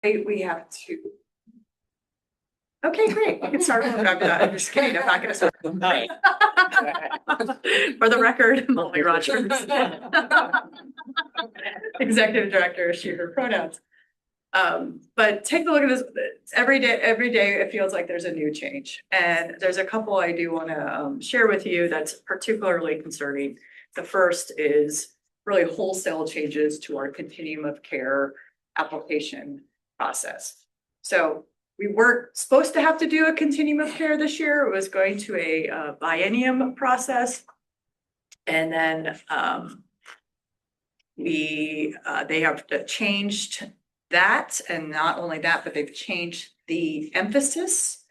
We have to. Okay, great. We can start. I'm just kidding. I'm not going to start. For the record, Molly Rogers, Executive Director, she, her pronouns. But take a look at this. Every day it feels like there's a new change. And there's a couple I do want to share with you that's particularly concerning. The first is really wholesale changes to our continuum of care application process. So we weren't supposed to have to do a continuum of care this year. It was going to a biennium process. And then they have changed that, and not only that, but they've changed the emphasis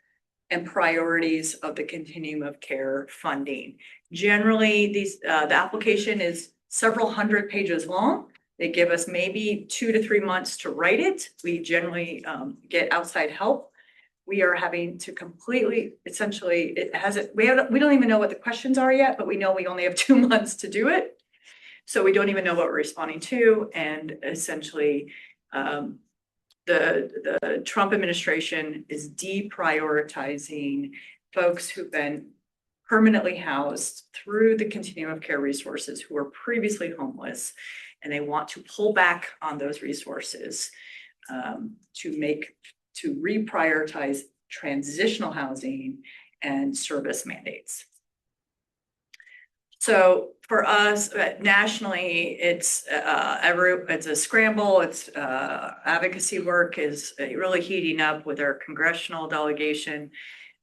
and priorities of the continuum of care funding. Generally, the application is several hundred pages long. They give us maybe 2 to 3 months to write it. We generally get outside help. We are having to completely, essentially, we don't even know what the questions are yet, but we know we only have 2 months to do it. So we don't even know what we're responding to. And essentially, the Trump administration is deprioritizing folks who've been permanently housed through the continuum of care resources who were previously homeless, and they want to pull back on those resources to reprioritize transitional housing and service mandates. So for us, nationally, it's a scramble. It's advocacy work is really heating up with our congressional delegation.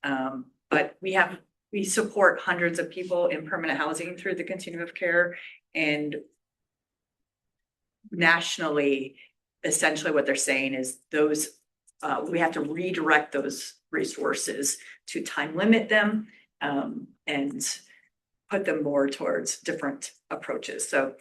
But we support hundreds of people in permanent housing through the continuum of care, and nationally, essentially what they're saying is those we have to redirect those resources to time limit them and put them more towards different approaches. So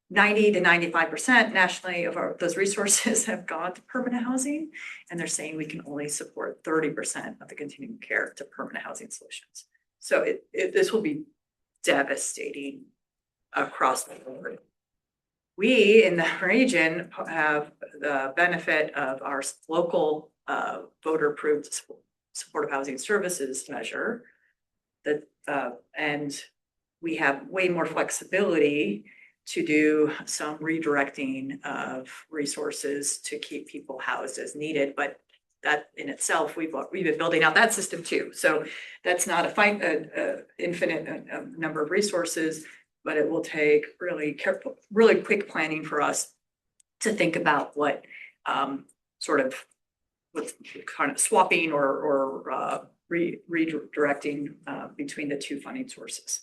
90 to 95% nationally of those resources have gone to permanent housing, and they're saying we can only support 30% of the continuum of care to permanent housing solutions. So this will be devastating across the board. We in the region have the benefit of our local voter-approved supportive housing services measure and we have way more flexibility to do some redirecting of resources to keep people housed as needed. But that in itself, we've been building out that system too. So that's not a infinite number of resources, but it will take really quick planning for us to think about what what's kind of swapping or redirecting between the two funding sources.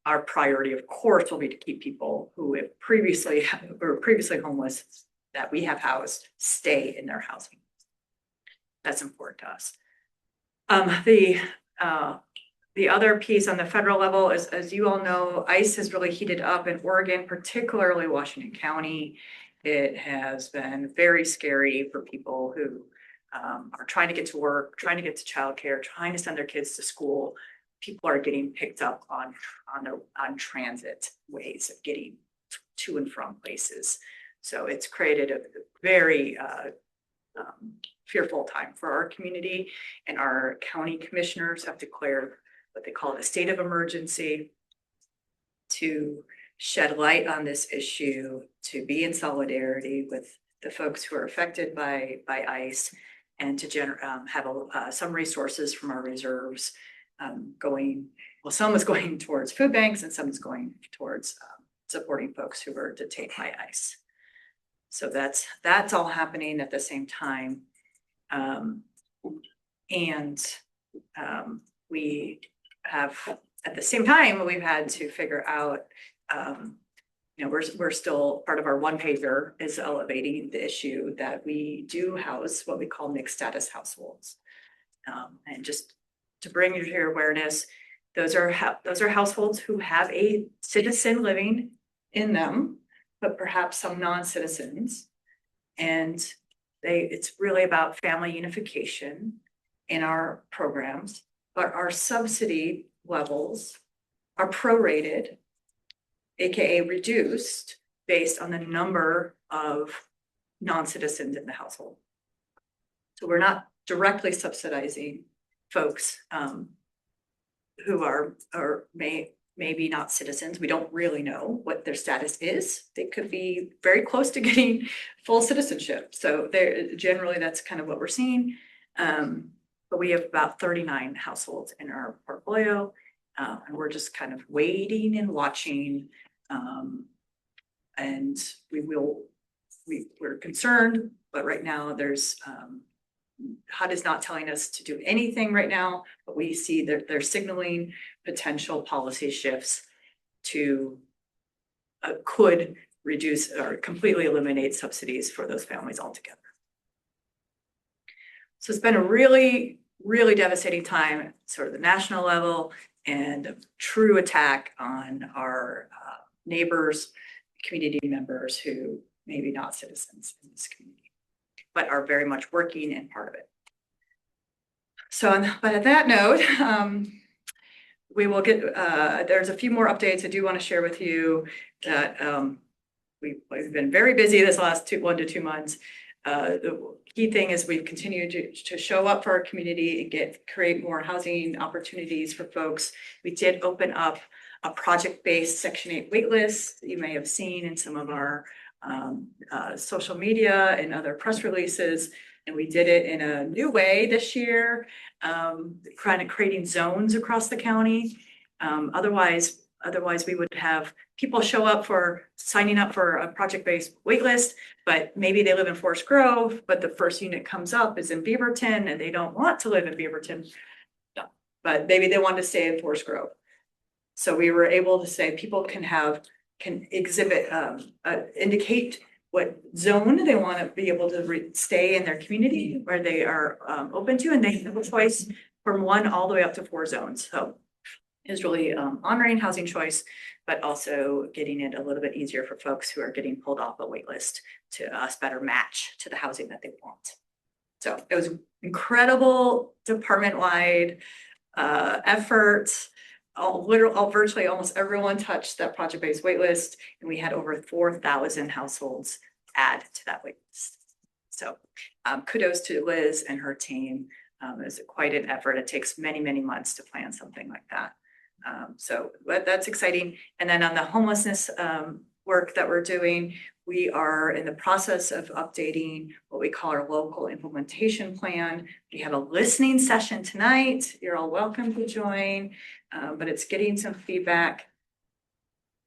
Our priority, of course, will be to keep people who have previously homeless that we have housed stay in their housing. That's important to us. The other piece on the federal level is, as you all know, ICE has really heated up in Oregon, particularly Washington County. It has been very scary for people who are trying to get to work, trying to get to childcare, trying to send their kids to school. People are getting picked up on transit ways of getting to and from places. So it's created a very fearful time for our community, and our county commissioners have declared what they call a state of emergency to shed light on this issue, to be in solidarity with the folks who are affected by ICE, and to have some resources from our reserves some is going towards food banks, and some is going towards supporting folks who were detained by ICE. So that's all happening at the same time. We have, at the same time, we've had to figure out, we're still, part of our one pager is elevating the issue that we do house what we call mixed status households. And just to bring you to your awareness, those are households who have a citizen living in them, but perhaps some non-citizens. And it's really about family unification in our programs, but our subsidy levels are prorated, AKA reduced, based on the number of non-citizens in the household. So we're not directly subsidizing folks who are maybe not citizens. We don't really know what their status is. They could be very close to getting full citizenship. So generally that's kind of what we're seeing. But we have about 39 households in our portfolio, and we're just kind of waiting and watching. And we're concerned, but right now there's HUD is not telling us to do anything right now, but we see that they're signaling potential policy shifts to could reduce or completely eliminate subsidies for those families altogether. So it's been a really, really devastating time, sort of the national level, and a true attack on our neighbors, community members who maybe not citizens in this community, but are very much working and part of it. So, but at that note, we will get, there's a few more updates I do want to share with you that we've been very busy this last 1 to 2 months. The key thing is we've continued to show up for our community and create more housing opportunities for folks. We did open up a project-based Section 8 waitlist that you may have seen in some of our social media and other press releases. And we did it in a new way this year, kind of creating zones across the county. Otherwise we would have people show up for signing up for a project-based waitlist, but maybe they live in Forest Grove, but the first unit comes up is in Beaverton and they don't want to live in Beaverton, but maybe they want to stay in Forest Grove. So we were able to say people can exhibit, indicate what zone they want to be able to stay in their community where they are open to, and they have a choice from 1 all the way up to 4 zones. So it's really honoring housing choice, but also getting it a little bit easier for folks who are getting pulled off a wait list to us better match to the housing that they want. So it was incredible department-wide effort. Virtually almost everyone touched that project-based waitlist, and we had over 4,000 households add to that waitlist. So kudos to Liz and her team. It was quite an effort. It takes many, many months to plan something like that. So that's exciting. And then on the homelessness work that we're doing, we are in the process of updating what we call our local implementation plan. We have a listening session tonight. You're all welcome to join, but it's getting some feedback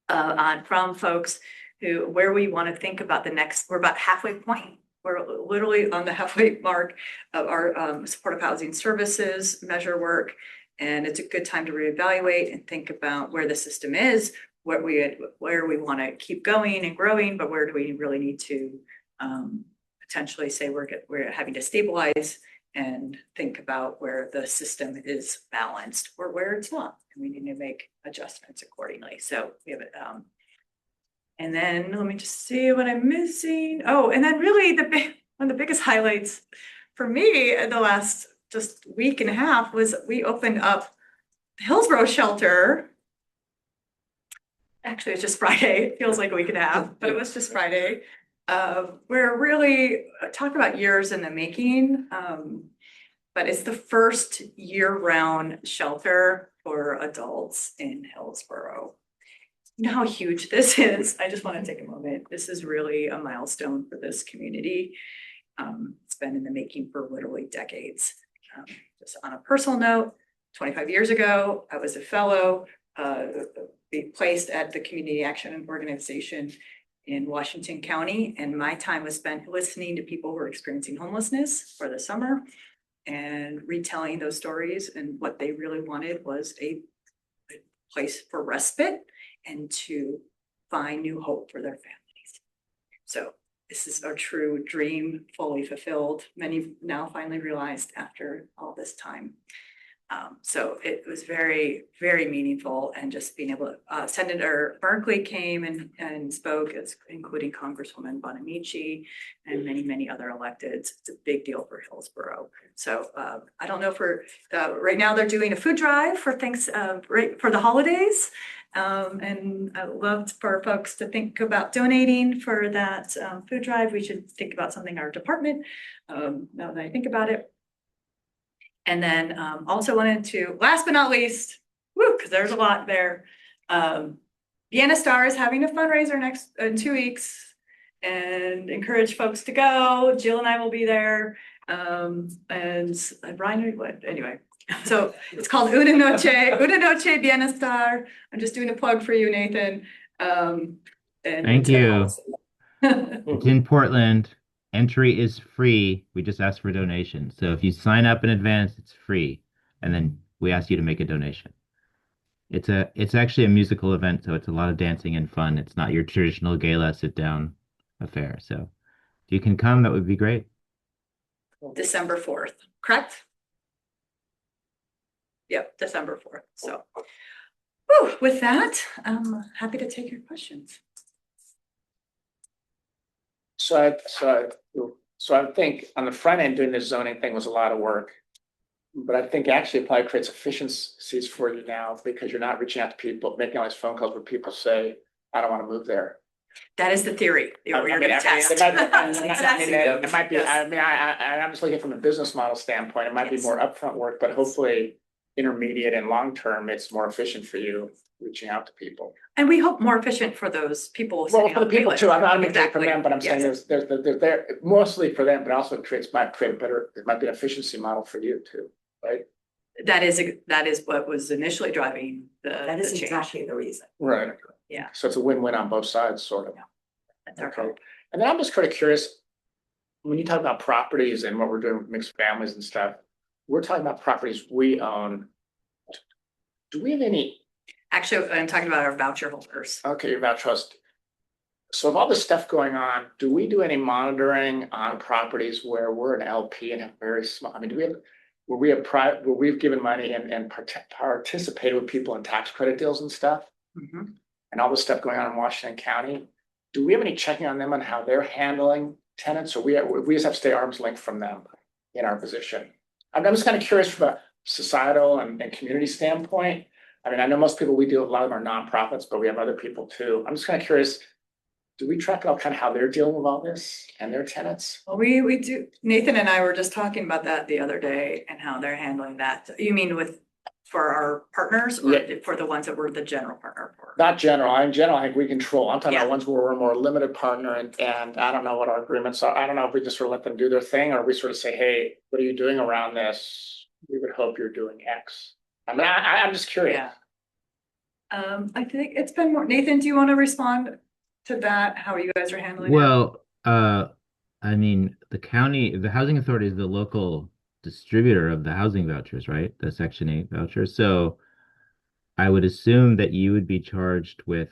from folks where we want to think about the next. We're about halfway point. We're literally on the halfway mark of our supportive housing services measure work. And it's a good time to reevaluate and think about where the system is, where we want to keep going and growing, but where do we really need to potentially say we're having to stabilize and think about where the system is balanced or where it's not, and we need to make adjustments accordingly. So we have it. And then let me just see what I'm missing. Oh, and then really one of the biggest highlights for me in the last just week and a half was we opened up the Hillsborough shelter. Actually, it's just Friday. It feels like a week and a half, but it was just Friday. We're really talking about years in the making, but it's the first year-round shelter for adults in Hillsborough. You know how huge this is. I just want to take a moment. This is really a milestone for this community. It's been in the making for literally decades. Just on a personal note, 25 years ago, I was a fellow, placed at the Community Action Organization in Washington County, and my time was spent listening to people who were experiencing homelessness for the summer and retelling those stories. And what they really wanted was a place for respite and to find new hope for their families. So this is our true dream fully fulfilled. Many now finally realized after all this time. So it was very, very meaningful, and just being able to, Senator Barkley came and spoke, including Congresswoman Bonamici and many, many other electeds. It's a big deal for Hillsborough. So I don't know if right now they're doing a food drive for right for the holidays. And I would love for folks to think about donating for that food drive. We should think about something our department, now that I think about it. And then also wanted to, last but not least, because there's a lot there. Vienna Star is having a fundraiser in 2 weeks, and encourage folks to go. Jill and I will be there. And Brian, anyway. So it's called Una Noche Vienna Star. I'm just doing a plug for you, Nathan. And Thank you. It's in Portland. Entry is free. We just ask for donations. So if you sign up in advance, it's free. And then we ask you to make a donation. It's actually a musical event, so it's a lot of dancing and fun. It's not your traditional gala sit down affair. So if you can come, that would be great. December 4th, correct? Yep, December 4th. So with that, I'm happy to take your questions. So I think on the front end, doing the zoning thing was a lot of work. But I think actually it probably creates efficiencies for you now, because you're not reaching out to people, making all these phone calls where people say, I don't want to move there. That is the theory. We're going to test. It might be, I mean, I'm just looking from a business model standpoint, it might be more upfront work, but hopefully intermediate and long term, it's more efficient for you reaching out to people. And we hope more efficient for those people. Well, for the people too, I'm not making it for Exactly. them, but I'm saying there's there mostly for them, but also it might create better, it might be an efficiency model for you too, right? That is what was initially driving That is the change. exactly the reason. Right. Yeah. So it's a win-win on both sides, sort of. That's our Okay. hope. And then I'm just kind of curious, when you talk about properties and what we're doing with mixed families and stuff, we're talking about properties we own. Do we have any, Actually, I'm talking about our voucher holders. okay, about trust. So of all this stuff going on, do we do any monitoring on properties where we're an LP and have very small, I mean, do we have, where we've given money and participated with people in tax credit deals and stuff? Mhm. And all this stuff going on in Washington County? Do we have any checking on them on how they're handling tenants, or we just have to stay arm's length from them in our position? I'm just kind of curious from a societal and community standpoint. I mean, I know most people we deal with, a lot of them are nonprofits, but we have other people too. I'm just kind of curious, do we track out kind of how they're dealing with all this and their tenants? Well, we do. Nathan and I were just talking about that the other day and how they're handling that. You mean for our partners, or Yeah. for the ones that we're the general partner for? Not general, in general, I think we control. I'm talking Yeah. about ones where we're a more limited partner and I don't know what our agreements are. I don't know if we just sort of let them do their thing, or we sort of say, hey, what are you doing around this? We would hope you're doing X. I mean, I'm just curious. Yeah. I think it's been more, Nathan, do you want to respond to that? How you guys are handling it? Well, I mean, the housing authority is the local distributor of the housing vouchers, right? The Section 8 vouchers. So I would assume that you would be charged with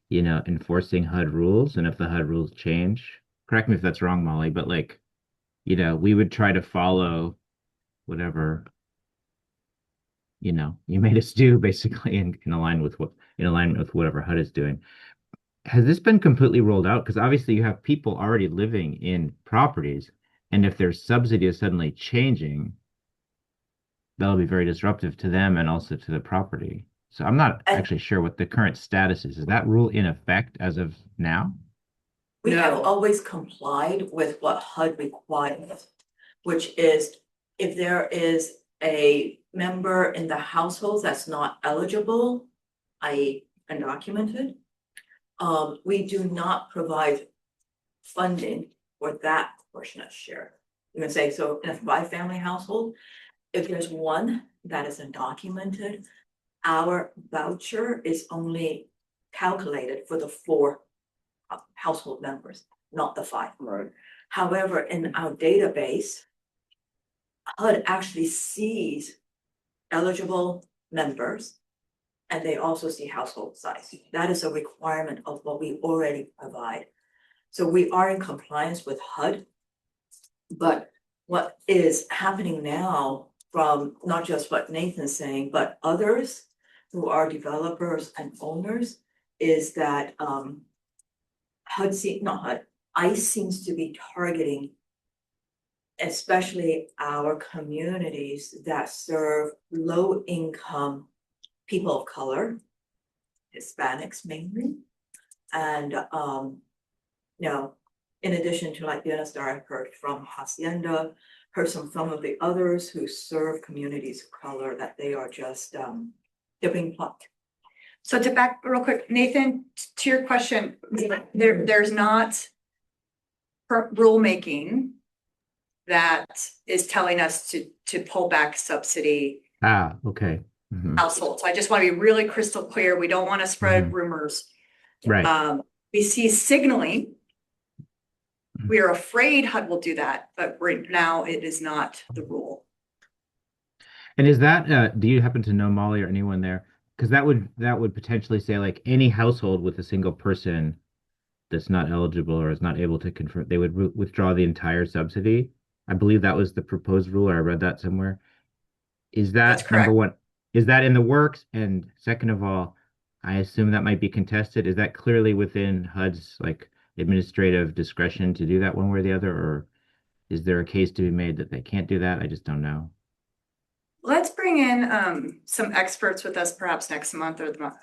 enforcing HUD rules. And if the HUD rules change, correct me if that's wrong, Molly, but we would try to follow whatever, you made us do, basically in alignment with whatever HUD is doing. Has this been completely rolled out? Because obviously you have people already living in properties, and if their subsidy is suddenly changing, that'll be very disruptive to them and also to the property. So I'm not actually sure what the current status is. Is that rule in effect as of now? We No. have always complied with what HUD requires, which is if there is a member in the household that's not eligible, i.e. undocumented, we do not provide funding for that proportionate share. You can say, so in a 5-family household, if there's one that is undocumented, our voucher is only calculated for the 4 household members, not the 5. Right. However, in our database, HUD actually sees eligible members, and they also see household size. That is a requirement of what we already provide. So we are in compliance with HUD. But what is happening now from not just what Nathan's saying, but others who are developers and owners, is that ICE seems to be targeting especially our communities that serve low income people of color, Hispanics mainly. And in addition to like the Star, I've heard from Hacienda, heard from some of the others who serve communities of color, that they are just they're being plucked. So to back real quick, Nathan, to your question, there's not rulemaking that is telling us to pull back subsidy Ah, okay. Mhm. households. So I just want to be really crystal clear. We don't want to spread rumors. Right. We see signaling. We are afraid HUD will do that, but right now it is not the rule. And is that do you happen to know, Molly, or anyone there? Because that would potentially say like any household with a single person that's not eligible or is not able to confirm, they would withdraw the entire subsidy. I believe that was the proposed rule, or I read that somewhere. Is That's that number correct. one? Is that in the works? And second of all, I assume that might be contested. Is that clearly within HUD's like administrative discretion to do that one way or the other, or is there a case to be made that they can't do that? I just don't know. Let's bring in some experts with us perhaps next month or the month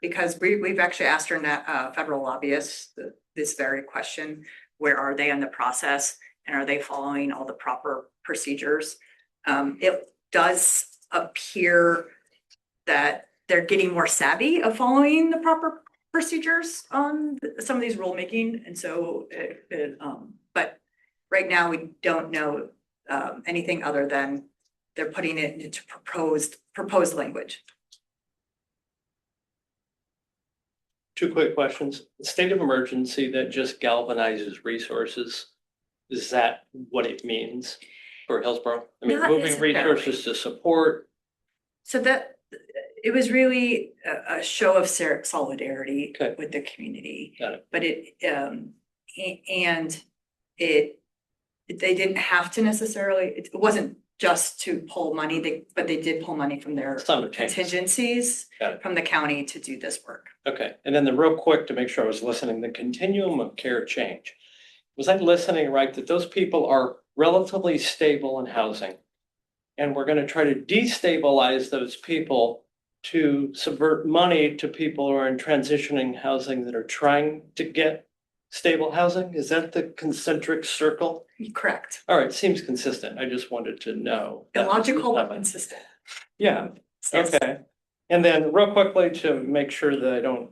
because we've actually asked our federal lobbyists this very question. Where are they in the process, and are they following all the proper procedures? It does appear that they're getting more savvy of following the proper procedures on some of these rulemaking, and so but right now we don't know anything other than they're putting it into proposed language. Two quick questions. The state of emergency that just galvanizes resources, is that what it means for Hillsborough? I mean, Not moving resources to support. So that it was really a show of solidarity Okay. with the community. Got it. But they didn't have to necessarily, it wasn't just to pull money, but they did pull money from their Simultaneous. contingencies Got it. from the county to do this work. Okay, and then the real quick to make sure I was listening, the continuum of care change. Was I listening right that those people are relatively stable in housing? And we're gonna try to destabilize those people to subvert money to people who are in transitioning housing that are trying to get stable housing? Is that the concentric circle? Correct. All right, seems consistent. I just wanted to know. Illogical but consistent. Yeah, Yes. okay. And then real quickly to make sure that I don't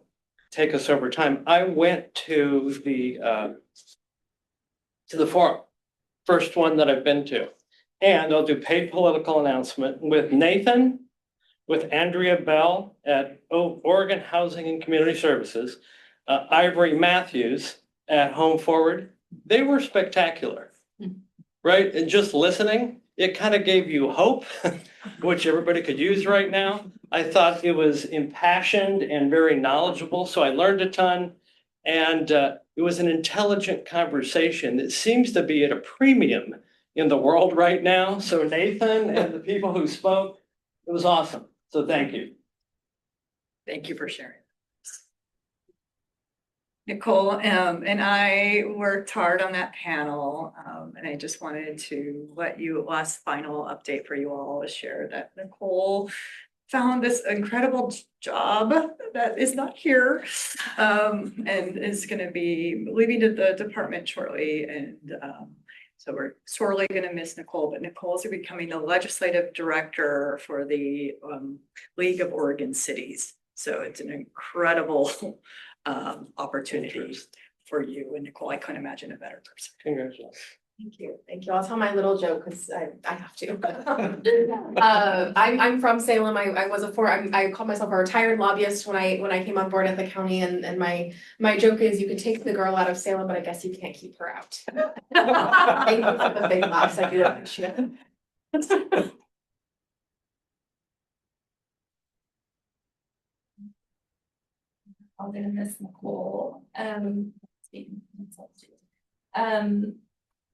take us over time, I went to the forum, first one that I've been to. And I'll do paid political announcement with Nathan, with Andrea Bell at Oregon Housing and Community Services, Ivory Matthews at Home Forward. They were spectacular, right? And just listening, it kind of gave you hope, which everybody could use right now. I thought it was impassioned and very knowledgeable, so I learned a ton. And it was an intelligent conversation that seems to be at a premium in the world right now. So Nathan and the people who spoke, it was awesome. So thank you. Thank you for sharing. Nicole and I worked hard on that panel, and I just wanted to let you, last final update for you all, is share that Nicole found this incredible job that is not here, and is going to be leaving to the department shortly. And so we're sorely going to miss Nicole, but Nicole's becoming the legislative director for the League of Oregon Cities. So it's an incredible opportunity for you and Nicole. I couldn't imagine a better person. Congratulations. Thank you. Thank you. I'll tell my little joke because I have to. I'm from Salem. I call myself a retired lobbyist when I came on board at the county, and my joke is you can take the girl out of Salem, but I guess you can't keep her out. Thank you for the big laughs. I do appreciate it. I'm gonna miss Nicole.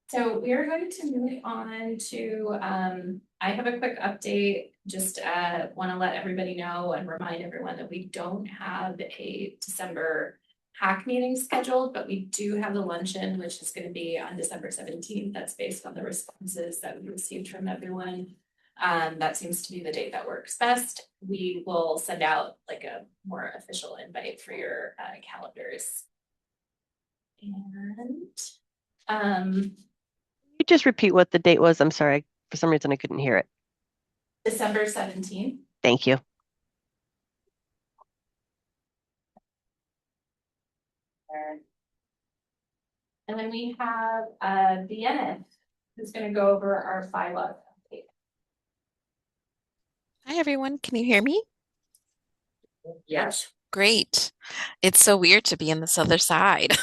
So we are going to move on to I have a quick update, just want to let everybody know and remind everyone that we don't have a December hack meeting scheduled, but we do have the luncheon, which is going to be on December 17th. That's based on the responses that we received from everyone. That seems to be the date that works best. We will send out like a more official invite for your calendars. And You just repeat what the date was? I'm sorry. For some reason, I couldn't hear it. December 17th. Thank you. And then we have Deanna, who's going to go over our bylaws update. Hi, everyone. Can you hear me? Yes. Great. It's so weird to be on this other side.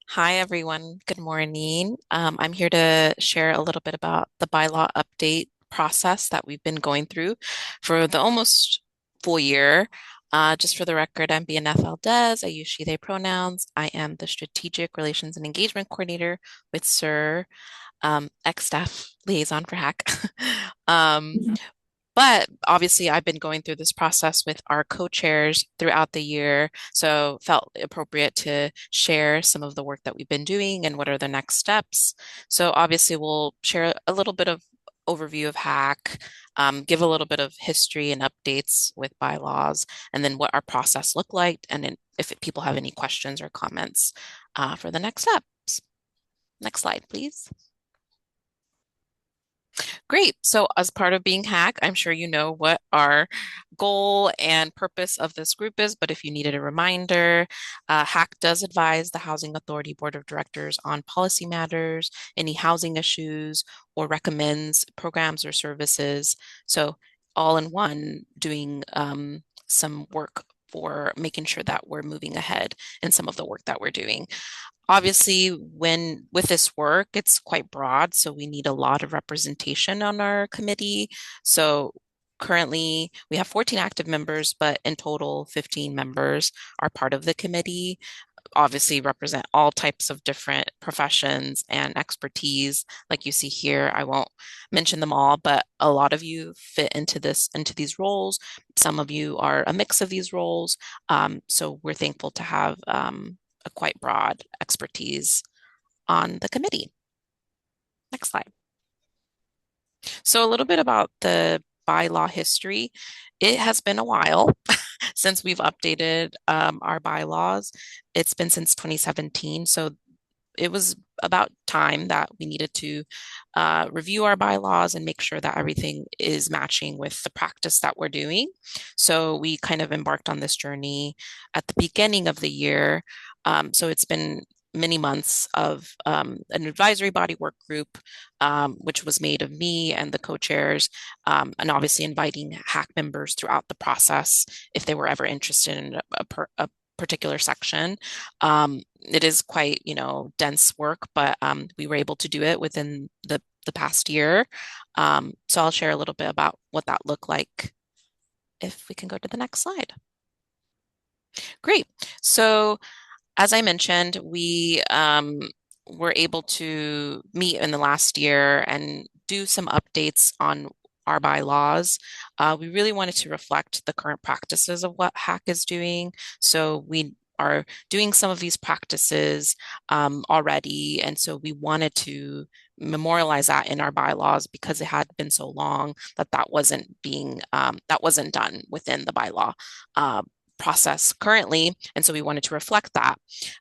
Hi, everyone. Good morning. I'm here to share a little bit about the bylaw update process that we've been going through for the almost full year. Just for the record, I'm BNF Valdez. I use she, they pronouns. I am the Strategic Relations and Engagement Coordinator with SIR, ex-staff liaison for HACK. But obviously, I've been going through this process with our co-chairs throughout the year, so felt appropriate to share some of the work that we've been doing and what are the next steps. So obviously, we'll share a little bit of overview of HACK, give a little bit of history and updates with bylaws, and then what our process looked like, and then if people have any questions or comments for the next steps. Next slide, please. Great. So as part of being HACK, I'm sure you know what our goal and purpose of this group is, but if you needed a reminder, HACK does advise the Housing Authority Board of Directors on policy matters, any housing issues, or recommends programs or services. So all in one, doing some work for making sure that we're moving ahead in some of the work that we're doing. Obviously, with this work, it's quite broad, so we need a lot of representation on our committee. So currently, we have 14 active members, but in total, 15 members are part of the committee. Obviously, represent all types of different professions and expertise. Like you see here, I won't mention them all, but a lot of you fit into these roles. Some of you are a mix of these roles. So we're thankful to have a quite broad expertise on the committee. Next slide. So a little bit about the bylaw history. It has been a while since we've updated our bylaws. It's been since 2017. So it was about time that we needed to review our bylaws and make sure that everything is matching with the practice that we're doing. So we kind of embarked on this journey at the beginning of the year. So it's been many months of an advisory body work group, which was made of me and the co-chairs, and obviously inviting HACK members throughout the process if they were ever interested in a particular section. It is quite, dense work, but we were able to do it within the past year. So I'll share a little bit about what that looked like if we can go to the next slide. Great. So as I mentioned, we were able to meet in the last year and do some updates on our bylaws. We really wanted to reflect the current practices of what HACK is doing. So we are doing some of these practices already. And so we wanted to memorialize that in our bylaws because it had been so long that wasn't done within the bylaw process currently. And so we wanted to reflect that.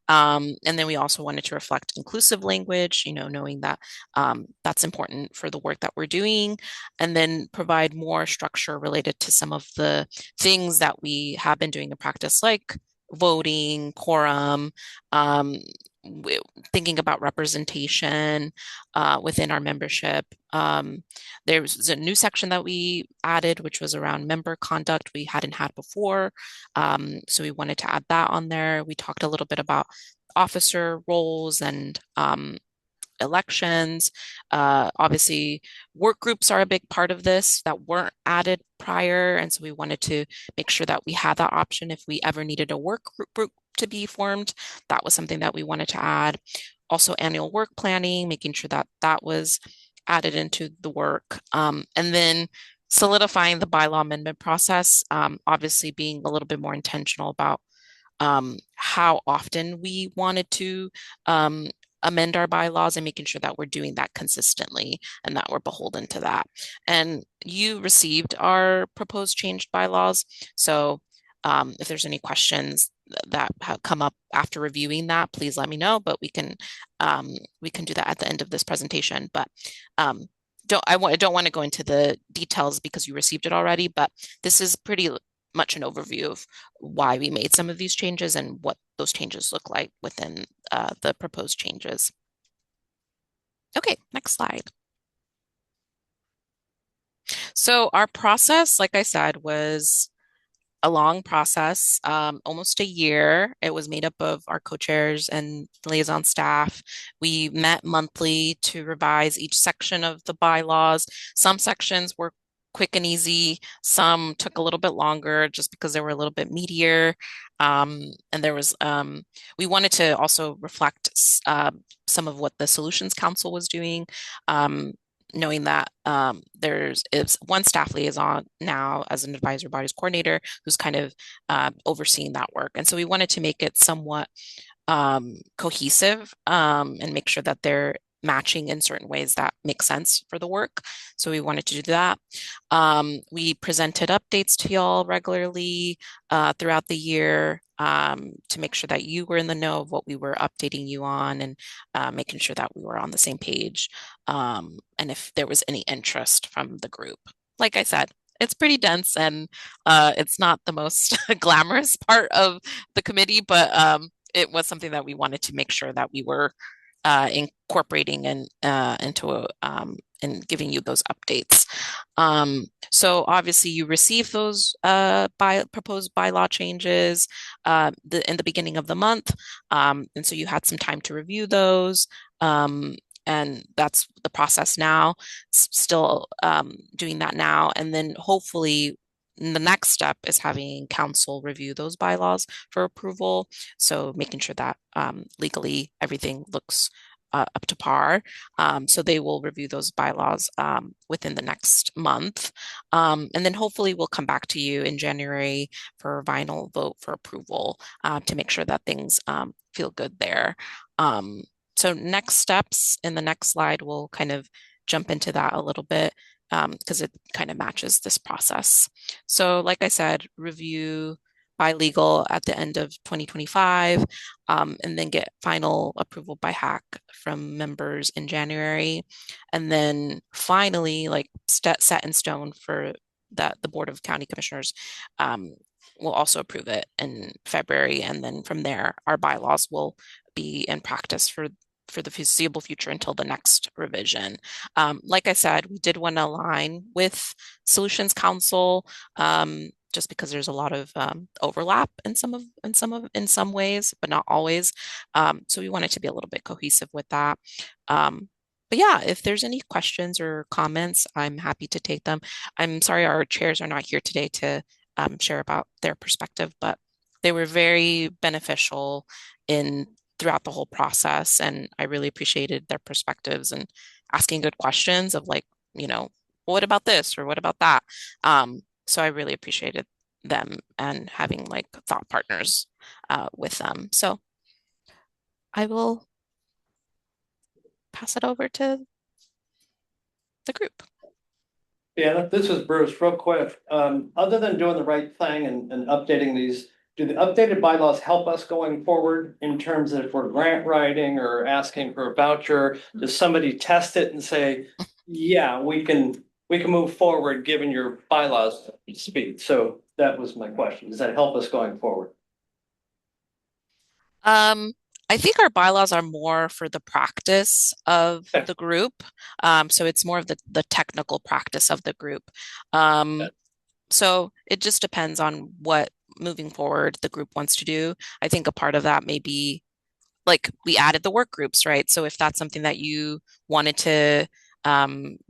And then we also wanted to reflect inclusive language, knowing that that's important for the work that we're doing, and then provide more structure related to some of the things that we have been doing in practice, like voting, quorum, thinking about representation within our membership. There's a new section that we added, which was around member conduct we hadn't had before. So we wanted to add that on there. We talked a little bit about officer roles and elections. Obviously, work groups are a big part of this that weren't added prior. And so we wanted to make sure that we had that option if we ever needed a work group to be formed. That was something that we wanted to add. Also, annual work planning, making sure that that was added into the work. And then solidifying the bylaw amendment process, obviously being a little bit more intentional about how often we wanted to amend our bylaws and making sure that we're doing that consistently and that we're beholden to that. And you received our proposed changed bylaws. So if there's any questions that have come up after reviewing that, please let me know, but we can do that at the end of this presentation. But I don't want to go into the details because you received it already, but this is pretty much an overview of why we made some of these changes and what those changes look like within the proposed changes. Okay, next slide. So our process, like I said, was a long process, almost a year. It was made up of our co-chairs and liaison staff. We met monthly to revise each section of the bylaws. Some sections were quick and easy. Some took a little bit longer just because they were a little bit meatier. And there was, we wanted to also reflect some of what the Solutions Council was doing. Knowing that is one staff liaison now as an advisory bodies coordinator who's kind of overseeing that work. And so we wanted to make it somewhat cohesive and make sure that they're matching in certain ways that make sense for the work. So we wanted to do that. We presented updates to y'all regularly throughout the year to make sure that you were in the know of what we were updating you on and making sure that we were on the same page. And if there was any interest from the group. Like I said, it's pretty dense and it's not the most glamorous part of the committee, but it was something that we wanted to make sure that we were incorporating and into and giving you those updates. So obviously you received those proposed bylaw changes in the beginning of the month. And so you had some time to review those. And that's the process now, still doing that now. And then hopefully the next step is having council review those bylaws for approval. So making sure that legally everything looks up to par. So they will review those bylaws within the next month. And then hopefully we'll come back to you in January for a final vote for approval to make sure that things feel good there. So next steps in the next slide, we'll kind of jump into that a little bit because it kind of matches this process. So like I said, review by legal at the end of 2025 and then get final approval by HAC from members in January. And then finally, like set in stone for that the Board of County Commissioners will also approve it in February. And then from there, our bylaws will be in practice for the foreseeable future until the next revision. Like I said, we did want to align with Solutions Council just because there's a lot of overlap in some ways, but not always. So we wanted to be a little bit cohesive with that. But yeah, if there's any questions or comments, I'm happy to take them. I'm sorry our chairs are not here today to share about their perspective, but they were very beneficial throughout the whole process. And I really appreciated their perspectives and asking good questions of like, what about this or what about that? So I really appreciated them and having like thought partners with them. So I will pass it over to the group. Yeah, this is Bruce, real quick. Other than doing the right thing and updating these, do the updated bylaws help us going forward in terms of if we're grant writing or asking for a voucher? Does somebody test it and say, yeah, we can move forward given your bylaws speed? So that was my question. Does that help us going forward? I think our bylaws are more for the practice of the group. So it's more of the technical practice of the group. So it just depends on what moving forward the group wants to do. I think a part of that may be like we added the work groups, right? So if that's something that you wanted to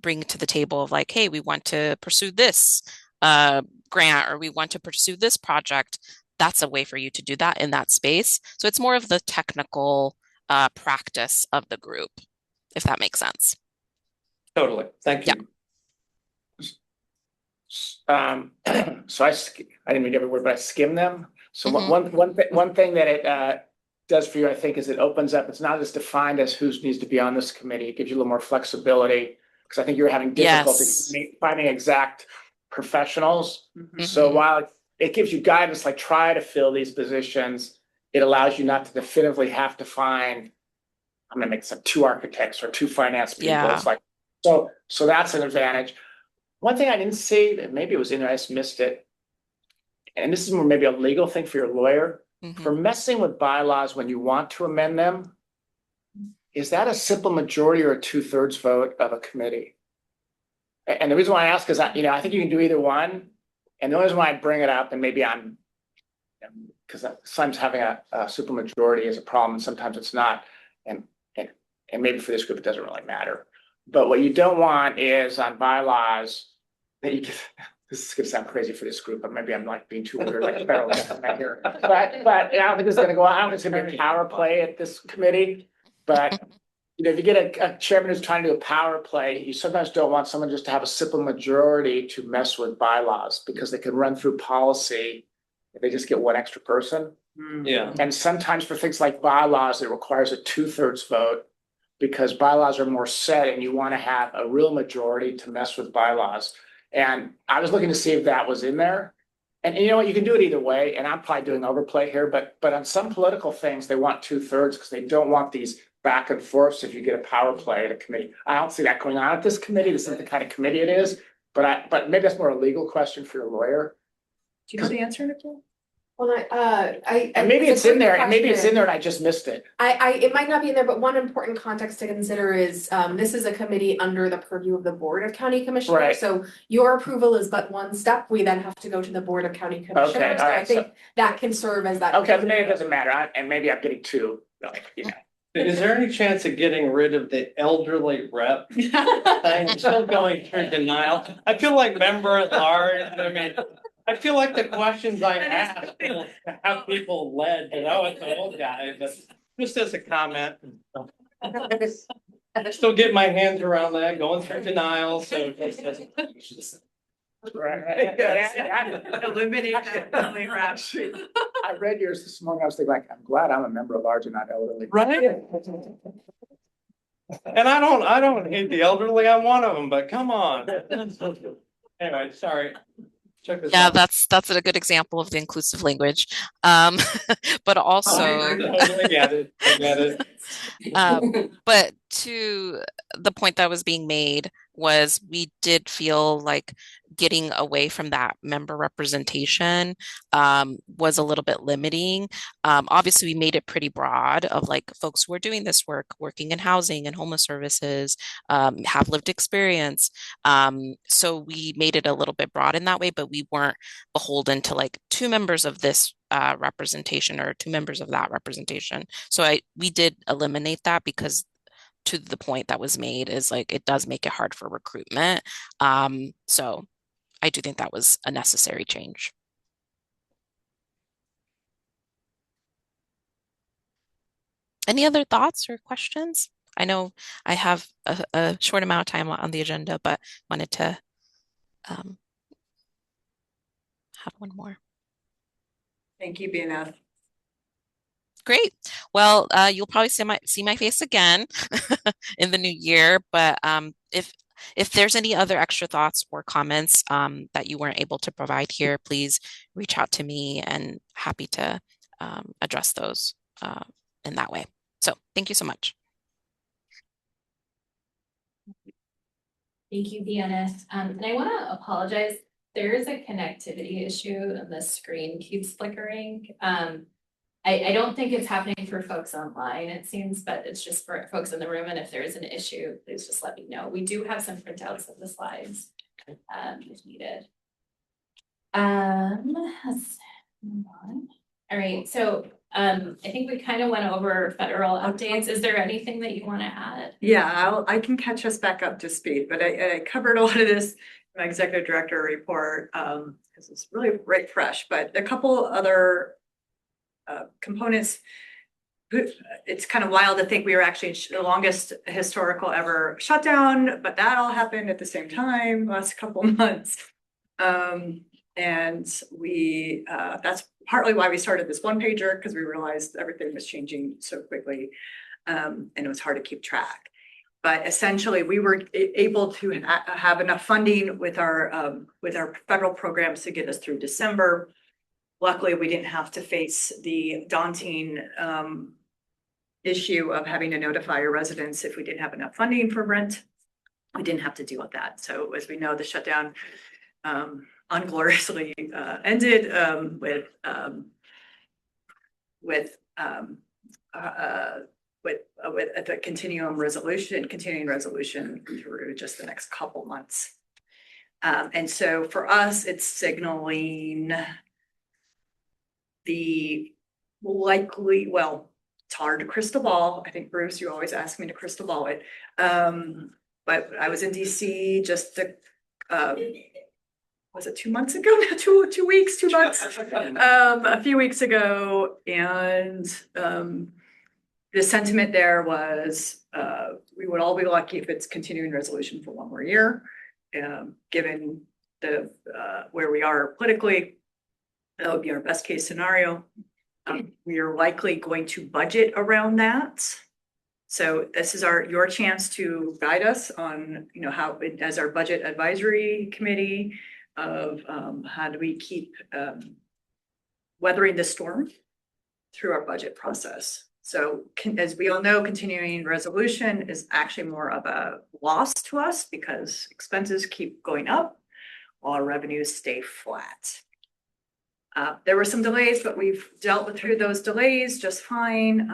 bring to the table of like, hey, we want to pursue this grant or we want to pursue this project, that's a way for you to do that in that space. So it's more of the technical practice of the group, if that makes sense. Totally. Thank you. So I didn't read every word, but I skimmed them. So Mhm. one thing that it does for you, I think, is it opens up, it's not as defined as who needs to be on this committee. It gives you a little more flexibility, because I think you're having difficulty Yes. finding exact professionals. Mhm. So Mhm. while it gives you guidance, like try to fill these positions, it allows you not to definitively have to find, I'm gonna make some 2 architects or 2 finance people. Yeah. It's like, so that's an advantage. One thing I didn't see, that maybe it was in there, I just missed it. And this is more maybe a legal thing for your lawyer. For Mhm. messing with bylaws when you want to amend them, is that a simple majority or a 2/3 vote of a committee? And the reason why I ask is that, I think you can do either one. And the only reason why I bring it up, and maybe I'm, because sometimes having a super majority is a problem, and sometimes it's not. And maybe for this group, it doesn't really matter. But what you don't want is on bylaws that you can, this is gonna sound crazy for this group, but maybe I'm like being too weird, like federal government here. But I don't think it's gonna go, I don't think it's gonna be a power play at this committee. But if you get a chairman who's trying to do a power play, you sometimes don't want someone just to have a simple majority to mess with bylaws, because they can run through policy if they just get one extra person. Yeah. And sometimes for things like bylaws, it requires a 2/3 vote, because bylaws are more set and you want to have a real majority to mess with bylaws. And I was looking to see if that was in there. And you know what, you can do it either way, and I'm probably doing overplay here, but on some political things, they want 2/3 because they don't want these back and forths if you get a power play at a committee. I don't see that going on at this committee. This isn't the kind of committee it is, but maybe that's more a legal question for your lawyer. Do you know the answer, Nicole? Well, And maybe it's in there, and maybe it's in question. there and I just missed it. It might not be in there, but one important context to consider is, this is a committee under the purview of the Board of County Commissioners. Right. So your approval is but one step. We then have to go to the Board of County Commissioners. Okay, all So I right, think that can serve as that. Okay, maybe it doesn't matter, and maybe I'm getting too, Is there any chance of getting rid of the elderly rep? I'm still going through denial. I feel like member at large. I mean, I feel like the questions I ask have people led, it's an old guy, but just as a comment. I still get my hands around that, going through denial, so. Eliminate that family rap. I read yours this morning, I was thinking like, I'm glad I'm a member at large and not elderly. Right? And I don't hate the elderly, I'm one of them, but come on. Anyway, sorry. Check this Yeah, out. that's a good example of the inclusive language. But also, I get it, I get it. but to the point that was being made was we did feel like getting away from that member representation was a little bit limiting. Obviously, we made it pretty broad of like folks who are doing this work, working in housing and homeless services, have lived experience. So we made it a little bit broad in that way, but we weren't beholden to like 2 members of this representation or 2 members of that representation. So we did eliminate that because to the point that was made is like it does make it hard for recruitment. So I do think that was a necessary change. Any other thoughts or questions? I know I have a short amount of time on the agenda, but wanted to have one more. Thank you, BNF. Great. Well, you'll probably see my face again in the new year. But if there's any other extra thoughts or comments that you weren't able to provide here, please reach out to me and happy to address those in that way. So thank you so much. Thank you, BNS. And I want to apologize. There is a connectivity issue and the screen keeps flickering. I don't think it's happening for folks online, it seems, but it's just for folks in the room. And if there is an issue, please just let me know. We do have some printouts of the slides if needed. Let's move on. All right, so I think we kind of went over federal updates. Is there anything that you want to add? Yeah, I can catch us back up to speed, but I covered a lot of this in my executive director report because it's really right fresh, but a couple other components it's kind of wild to think we were actually the longest historical ever shutdown, but that all happened at the same time, last couple months. And we, that's partly why we started this one pager, because we realized everything was changing so quickly. And it was hard to keep track. But essentially, we were able to have enough funding with our federal programs to get us through December. Luckily, we didn't have to face the daunting issue of having to notify our residents if we didn't have enough funding for rent. We didn't have to deal with that. So as we know, the shutdown ungloriously ended with the continuing resolution through just the next couple months. And so for us, it's signaling the likely, well, it's hard to crystal ball. I think, Bruce, you always ask me to crystal ball it. But I was in DC just was it 2 months ago? 2 weeks, 2 months, a few weeks ago. And the sentiment there was we would all be lucky if it's continuing resolution for 1 more year, given the where we are politically. That would be our best case scenario. We are likely going to budget around that. So this is your chance to guide us on, how, as our budget advisory committee, of how do we keep weathering the storm through our budget process. So as we all know, continuing resolution is actually more of a loss to us because expenses keep going up while our revenues stay flat. There were some delays, but we've dealt through those delays just fine.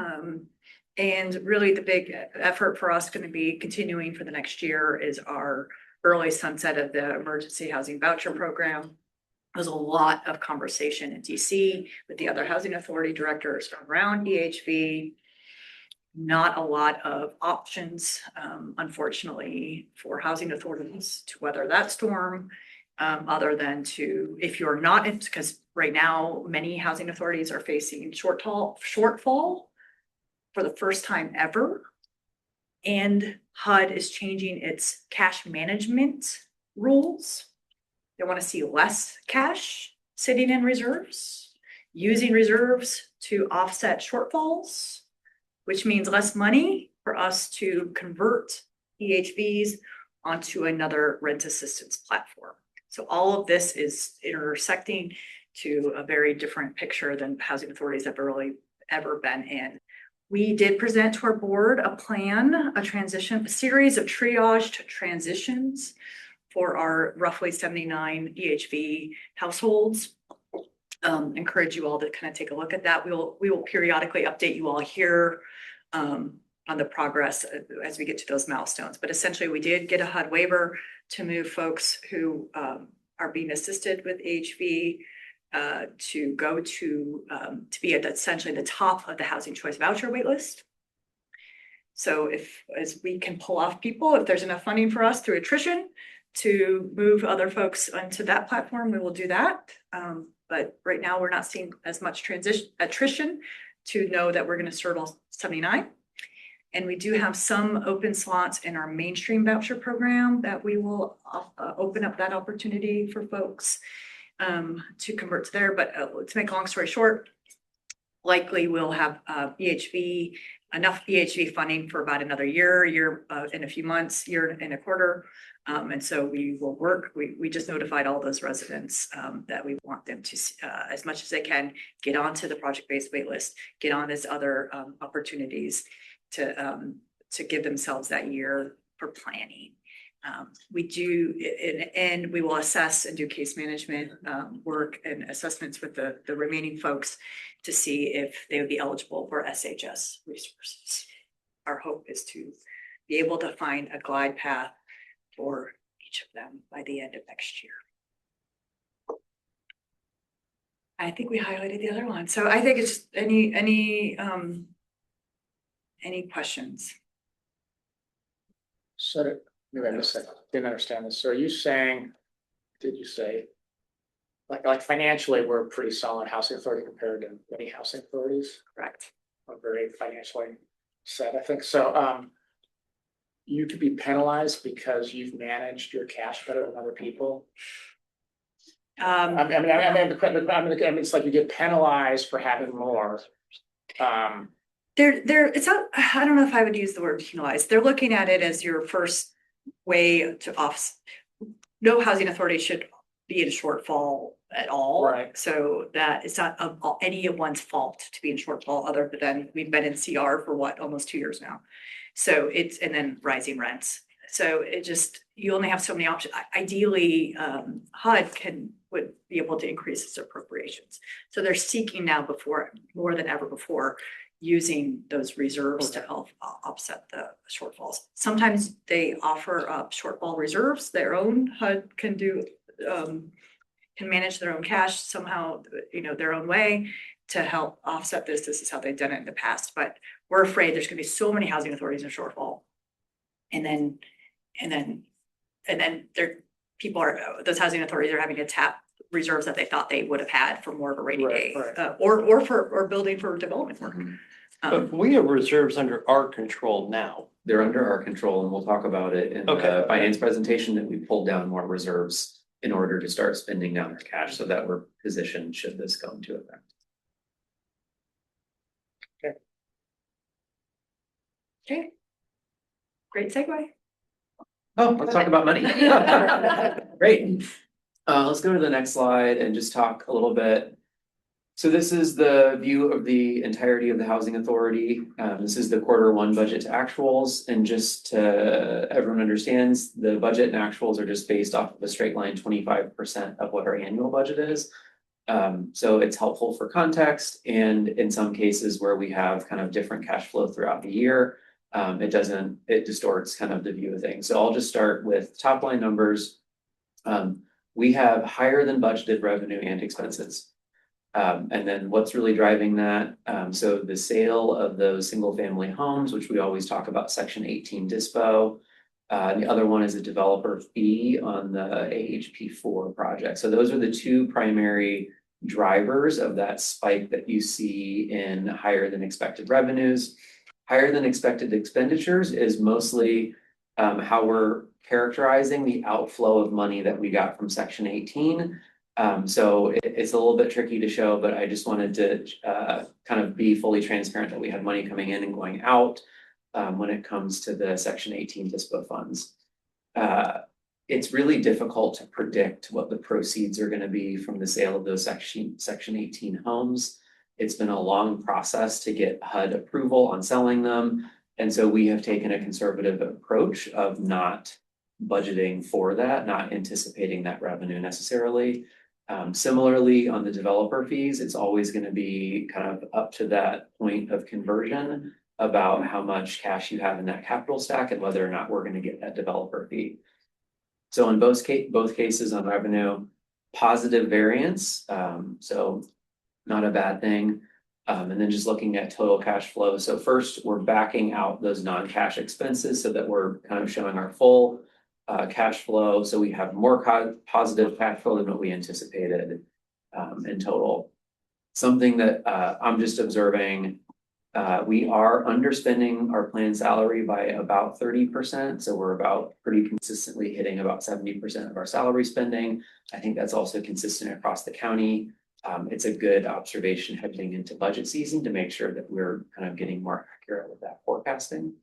And really the big effort for us going to be continuing for the next year is our early sunset of the emergency housing voucher program. There's a lot of conversation in DC with the other housing authority directors around EHV. Not a lot of options, unfortunately, for housing authorities to weather that storm. Other than if you're not, because right now many housing authorities are facing shortfall for the first time ever. And HUD is changing its cash management rules. They want to see less cash sitting in reserves, using reserves to offset shortfalls, which means less money for us to convert EHVs onto another rent assistance platform. So all of this is intersecting to a very different picture than housing authorities have really ever been in. We did present to our board a plan, a series of triaged transitions for our roughly 79 EHV households. Encourage you all to kind of take a look at that. We will periodically update you all here on the progress as we get to those milestones. But essentially, we did get a HUD waiver to move folks who are being assisted with EHV to go to be at essentially the top of the housing choice voucher waitlist. So as we can pull off people, if there's enough funding for us through attrition to move other folks onto that platform, we will do that. But right now we're not seeing as much attrition to know that we're going to serve all 79. And we do have some open slots in our mainstream voucher program that we will open up that opportunity for folks to convert to there. But to make a long story short, likely we'll have enough EHV funding for about another year in a few months, year and a quarter. And so we will work. We just notified all those residents that we want them to, as much as they can, get onto the project-based waitlist, get on as other opportunities to give themselves that year for planning. We do, and we will assess and do case management work and assessments with the remaining folks to see if they would be eligible for SHS resources. Our hope is to be able to find a glide path for each of them by the end of next year. I think we highlighted the other one. So I think it's just any questions? So maybe I missed that. Didn't understand this. So are you saying, did you say, like financially, we're a pretty solid housing authority compared to many housing authorities? Correct. very financially set, I think, so, you could be penalized because you've managed your cash better than other people. I mean, it's like you get penalized for having more. It's not, I don't know if I would use the word penalized. They're looking at it as your first way to no housing authority should be in shortfall at all. Right. So that it's not anyone's fault to be in shortfall other than we've been in CR for what, almost 2 years now. So and then rising rents. So you only have so many options. Ideally, HUD would be able to increase its appropriations. So they're seeking now more than ever before, using those reserves to help offset the shortfalls. Sometimes they offer up shortfall reserves, their own HUD can manage their own cash somehow, their own way to help offset this. This is how they've done it in the past, but we're afraid there's gonna be so many housing authorities in shortfall. And then those housing authorities are having to tap reserves that they thought they would have had for more of a rainy day, or building for development work. But we have reserves under our control now. They're under our control, and we'll talk about it in the finance presentation, that we pulled down more reserves in order to start spending down our cash so that we're positioned should this go into effect. Okay. Great segue. Oh, let's talk about money. Great. Let's go to the next slide and just talk a little bit. So this is the view of the entirety of the housing authority. This is the Q1 budget to actuals, and just to everyone understands, the budget and actuals are just based off of a straight line 25% of what our annual budget is. So it's helpful for context, and in some cases where we have kind of different cash flow throughout the year, it distorts kind of the view of things. So I'll just start with top line numbers. We have higher than budgeted revenue and expenses. And then what's really driving that? So the sale of those single family homes, which we always talk about, Section 18 dispo. The other one is a developer fee on the AHP4 project. So those are the two primary drivers of that spike that you see in higher than expected revenues. Higher than expected expenditures is mostly how we're characterizing the outflow of money that we got from Section 18. So it's a little bit tricky to show, but I just wanted to kind of be fully transparent that we have money coming in and going out when it comes to the Section 18 dispo funds. It's really difficult to predict what the proceeds are going to be from the sale of those Section 18 homes. It's been a long process to get HUD approval on selling them. And so we have taken a conservative approach of not budgeting for that, not anticipating that revenue necessarily. Similarly, on the developer fees, it's always going to be kind of up to that point of conversion about how much cash you have in that capital stack and whether or not we're going to get that developer fee. So in both cases on revenue, positive variance, so not a bad thing. And then just looking at total cash flow. So first, we're backing out those non-cash expenses so that we're kind of showing our full cash flow. So we have more positive cash flow than what we anticipated in total. Something that I'm just observing, we are underspending our planned salary by about 30%. So we're about pretty consistently hitting about 70% of our salary spending. I think that's also consistent across the county. It's a good observation heading into budget season to make sure that we're kind of getting more accurate with that forecasting.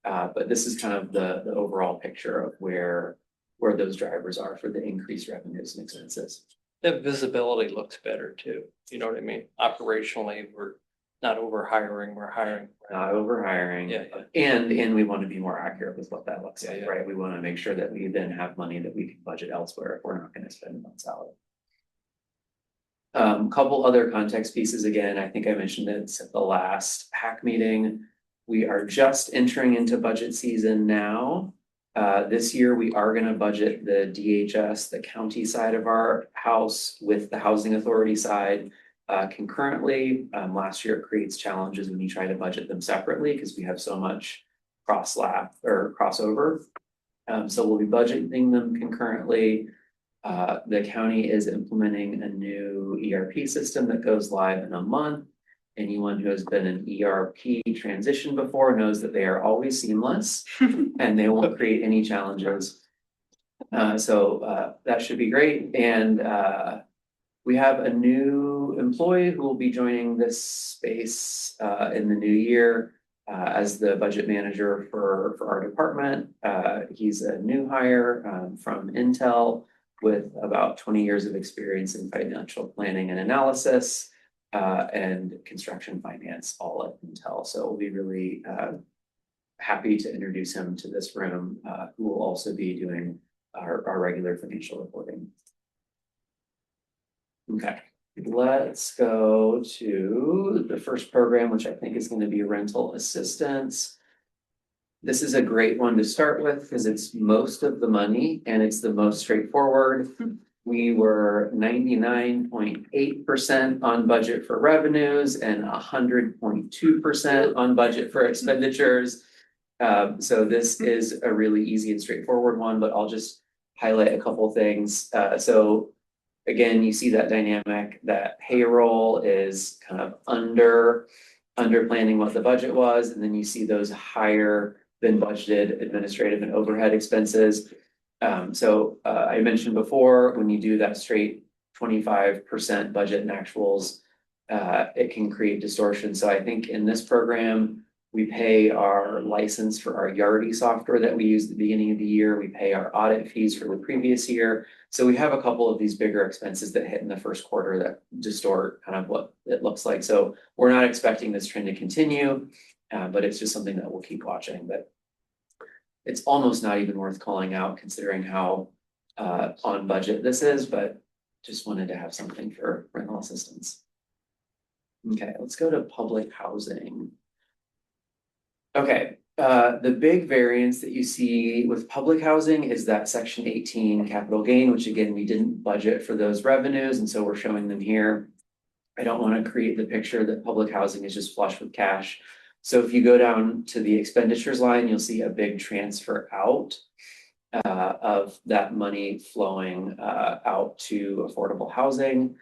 But this is kind of the overall picture of where those drivers are for the increased revenues and expenses. The visibility looks better too. You know what I mean? Operationally, we're not over hiring, we're hiring. Not over hiring. Yeah. And we want to be more accurate with what that looks like, Yeah. right? We want to make sure that we then have money that we can budget elsewhere if we're not going to spend on salary. Couple other context pieces. Again, I think I mentioned it at the last HAC meeting. We are just entering into budget season now. This year, we are going to budget the DHS, the county side of our house, with the housing authority side concurrently. Last year, it creates challenges when you try to budget them separately because we have so much crossover. So we'll be budgeting them concurrently. The county is implementing a new ERP system that goes live in a month. Anyone who has been an ERP transition before knows that they are always seamless and they won't create any challenges. So that should be great. And we have a new employee who will be joining this space in the new year as the budget manager for our department. He's a new hire from Intel with about 20 years of experience in financial planning and analysis and construction finance, all at Intel. So we'll be really happy to introduce him to this room, who will also be doing our regular financial reporting. Okay, let's go to the first program, which I think is going to be rental assistance. This is a great one to start with because it's most of the money and it's the most straightforward. We were 99.8% on budget for revenues and 100.2% on budget for expenditures. So this is a really easy and straightforward one, but I'll just highlight a couple things. So again, you see that dynamic that payroll is kind of under planning what the budget was, and then you see those higher than budgeted administrative and overhead expenses. So I mentioned before, when you do that straight 25% budget and actuals, it can create distortion. So I think in this program, we pay our license for our Yardi software that we used at the beginning of the year. We pay our audit fees for the previous year. So we have a couple of these bigger expenses that hit in the first quarter that distort kind of what it looks like. So we're not expecting this trend to continue, but it's just something that we'll keep watching. But it's almost not even worth calling out considering how on budget this is, but just wanted to have something for rental assistance. Okay, let's go to public housing. Okay, the big variance that you see with public housing is that section 18 capital gain, which again, we didn't budget for those revenues, and so we're showing them here. I don't want to create the picture that public housing is just flush with cash. So if you go down to the expenditures line, you'll see a big transfer out of that money flowing out to affordable housing.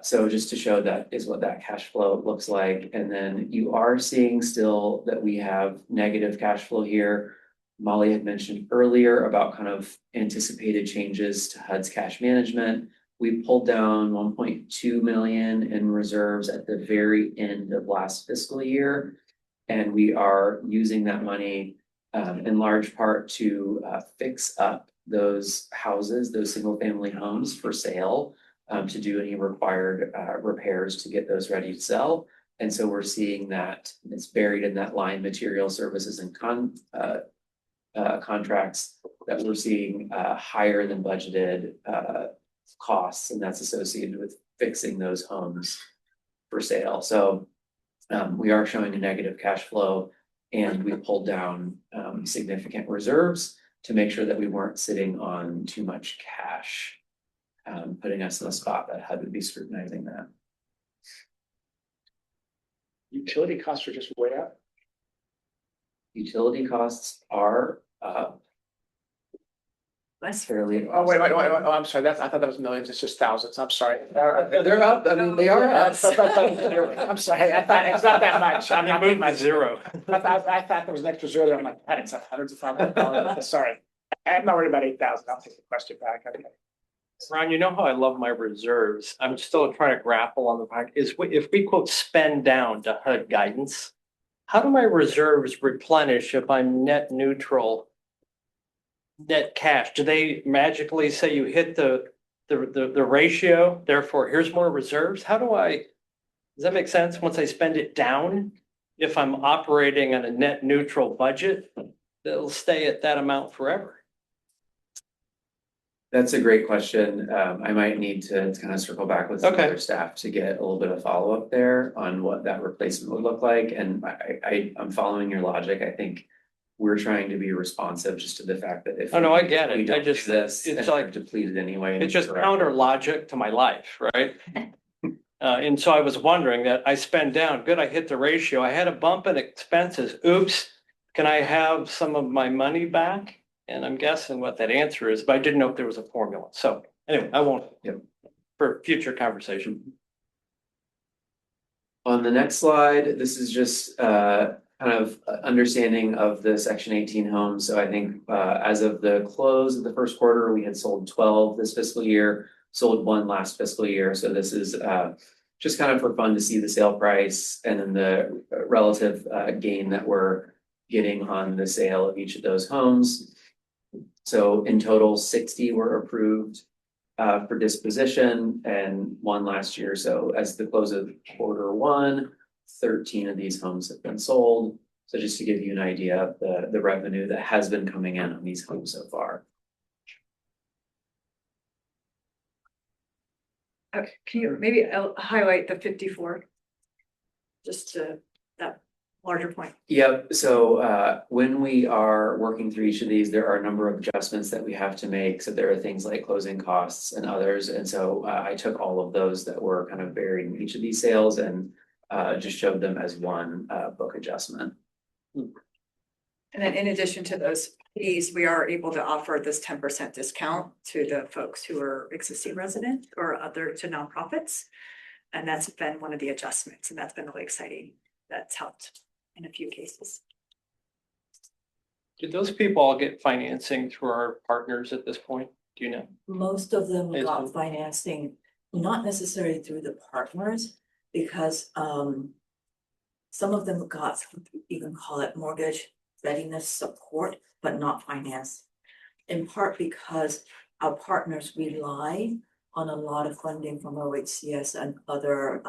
So just to show that is what that cash flow looks like. And then you are seeing still that we have negative cash flow here. Molly had mentioned earlier about kind of anticipated changes to HUD's cash management. We pulled down 1.2 million in reserves at the very end of last fiscal year. And we are using that money in large part to fix up those houses, those single family homes for sale. To do any required repairs to get those ready to sell. And so we're seeing that it's buried in that line, material services and contracts, that we're seeing higher than budgeted costs, and that's associated with fixing those homes for sale. So we are showing a negative cash flow, and we pulled down significant reserves to make sure that we weren't sitting on too much cash. Putting us in a spot that HUD would be scrutinizing that. Utility costs are just way up. Utility costs are That's fairly. Oh, wait, oh, I'm sorry, I thought that was millions, it's just thousands, I'm sorry. They're up, I mean, they are up. I'm sorry, I thought it's not that much. I'm not Moved my to zero. I thought there was an extra zero there, I'm like, it's hundreds of thousands of dollars, sorry. I'm not worried about 8,000, I'll take the question back, okay. Ron, you know how I love my reserves. I'm still trying to grapple on the fact is if we quote spend down to HUD guidance, how do my reserves replenish if I'm net neutral? Net cash, do they magically say you hit the ratio, therefore here's more reserves? How do does that make sense? Once I spend it down, if I'm operating on a net neutral budget, it'll stay at that amount forever. That's a great question. I might need to kind of circle back with some Okay. other staff to get a little bit of follow-up there on what that replacement would look like. And I'm following your logic. I think we're trying to be responsive just to the fact that if Oh, no, I get it. we don't I just- do this, it's and like- we're depleted anyway. It's just correct. counter logic to my life, right? And so I was wondering that I spend down, good, I hit the ratio, I had a bump in expenses, oops, can I have some of my money back? And I'm guessing what that answer is, but I didn't know if there was a formula. So anyway, I won't, Yep. for future conversation. On the next slide, this is just kind of understanding of the section 18 homes. So I think as of the close of the first quarter, we had sold 12 this fiscal year, sold 1 last fiscal year. So this is just kind of for fun to see the sale price and then the relative gain that we're getting on the sale of each of those homes. So in total, 60 were approved for disposition and 1 last year. So as the close of quarter 1, 13 of these homes have been sold. So just to give you an idea of the revenue that has been coming in on these homes so far. Okay, can you maybe highlight the 54? Just to that larger point. Yep, so when we are working through each of these, there are a number of adjustments that we have to make. So there are things like closing costs and others. And so I took all of those that were kind of buried in each of these sales and just showed them as one book adjustment. And then in addition to those fees, we are able to offer this 10% discount to the folks who are existing resident or other to nonprofits. And that's been one of the adjustments, and that's been really exciting. That's helped in a few cases. Did those people all get financing through our partners at this point? Do you know? Most of them Is got it- financing, not necessarily through the partners, because some of them got, you can call it mortgage readiness support, but not finance. In part because our partners rely on a lot of funding from OHCS and other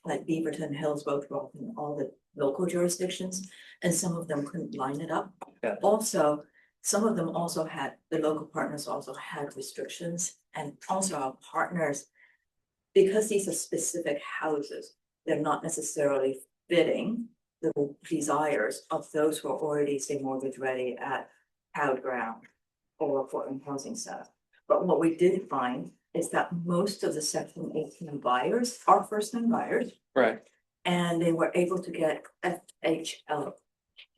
like Beaverton, Hillsborough, and all the local jurisdictions, and some of them couldn't line it up. Yeah. Also, some of them also had, the local partners also had restrictions, and also our partners, because these are specific houses, they're not necessarily fitting the desires of those who are already, say, mortgage ready at Proud Ground or Portland Housing Center. But what we did find is that most of the Section 18 buyers are first-time buyers, Right. and they were able to get FHLA,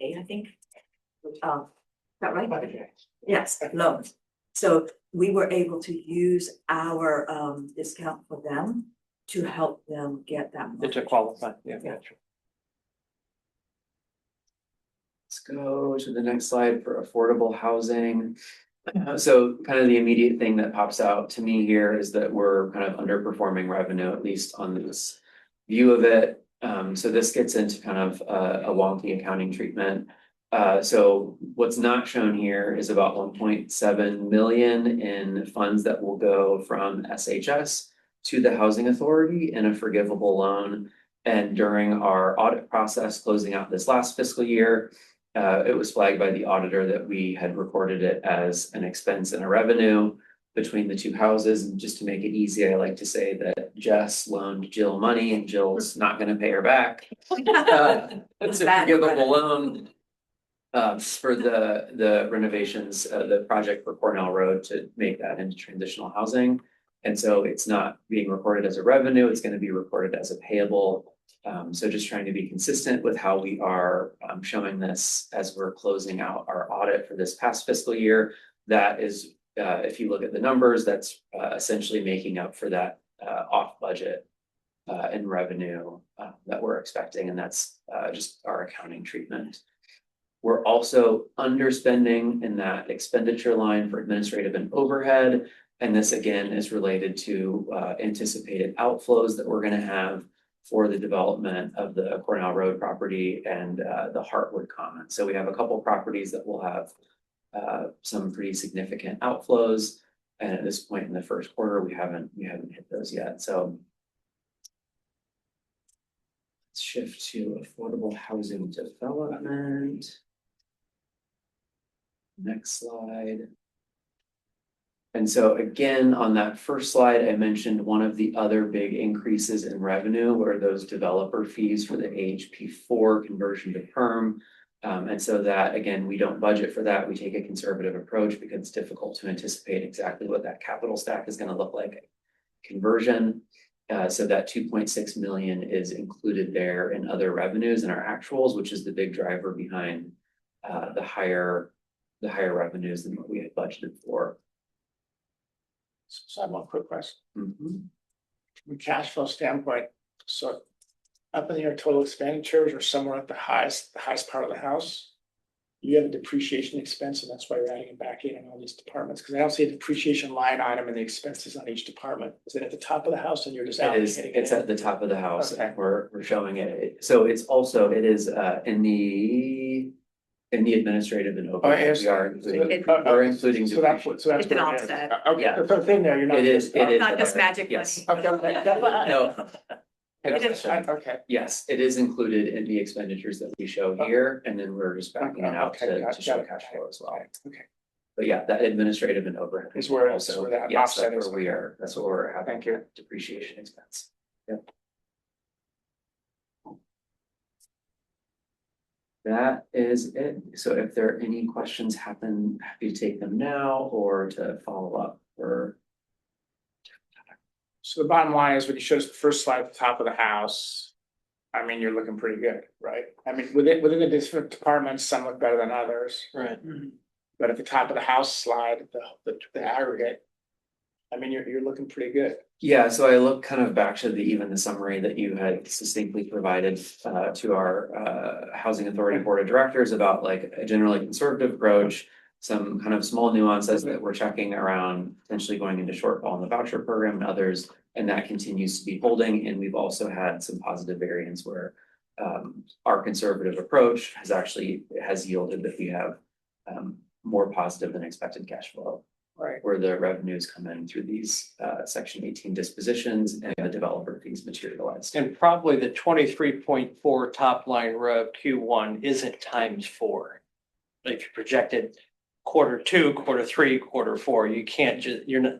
I think. Is that right? Yes, loans. So we were able to use our discount for them to help them get that. To mortgage. qualify, yeah. Yeah. Let's go to the next slide for affordable housing. So kind of the immediate thing that pops out to me here is that we're kind of underperforming revenue, at least on this view of it. So this gets into kind of a wonky accounting treatment. So what's not shown here is about 1.7 million in funds that will go from SHS to the Housing Authority in a forgivable loan. And during our audit process closing out this last fiscal year, it was flagged by the auditor that we had recorded it as an expense and a revenue between the two houses. And just to make it easy, I like to say that Jess loaned Jill money and Jill's not going to pay her back. It's a forgivable loan for the renovations, the project for Cornell Road to make that into transitional housing. And so it's not being recorded as a revenue, it's going to be recorded as a payable. So just trying to be consistent with how we are showing this as we're closing out our audit for this past fiscal year. That is, if you look at the numbers, that's essentially making up for that off budget in revenue that we're expecting, and that's just our accounting treatment. We're also underspending in that expenditure line for administrative and overhead. And this again is related to anticipated outflows that we're going to have for the development of the Cornell Road property and the Heartwood Common. So we have a couple properties that will have some pretty significant outflows. And at this point in the first quarter, we haven't hit those yet. So let's shift to affordable housing development. Next slide. And so again, on that first slide, I mentioned one of the other big increases in revenue were those developer fees for the AHP4 conversion to perm. And so that, again, we don't budget for that. We take a conservative approach because it's difficult to anticipate exactly what that capital stack is going to look like at conversion. So that 2.6 million is included there in other revenues and our actuals, which is the big driver behind the higher revenues than what we had budgeted for. So I have one quick question. Mhm. From a cash flow standpoint, so up in your total expenditures or somewhere at the highest part of the house, you have a depreciation expense, and that's why you're adding it back in all these departments, because I don't see a depreciation line item in the expenses on each department. Is it at the top of the house and you're just It is, allocating it's it? at the top of the house, Okay. and we're showing it, so it's also, it is in the administrative and overhead, yes. we are including, we're including. So that's depreciation. so that's It's an what it is. offset. Okay, Yeah. so it's in there, you're not. It is, it is. Not just magic Yes. money. Okay, No. It is. Okay. Yes, it is included in the expenditures that we show here, and then we're just backing it out Okay, to show cash flow as well. Okay. But yeah, that administrative and overhead. Is where it's- also, where that yes, offset that's is. where we are, that's what we're having. Thank you. Depreciation expense. Yep. That is it. So if there are any questions happen, happy to take them now or to follow up or. So the bottom line is when you showed us the first slide at the top of the house, I mean, you're looking pretty good, right? I mean, within the different departments, some look better than others. Right. But at the top of the house slide, the aggregate, I mean, you're looking pretty good. Yeah, so I look kind of back to even the summary that you had succinctly provided to our Housing Authority Board of Directors about like a generally conservative approach. Some kind of small nuances that we're checking around potentially going into shortfall in the voucher program and others, and that continues to be holding. And we've also had some positive variance where our conservative approach has yielded that we have more positive than expected cash flow. Right. Where the revenues come in through these section 18 dispositions and the developer fees materialized. And probably the 23.4 top line rev Q1 isn't times 4. If you projected Q2, Q3, Q4, you can't just, you're not.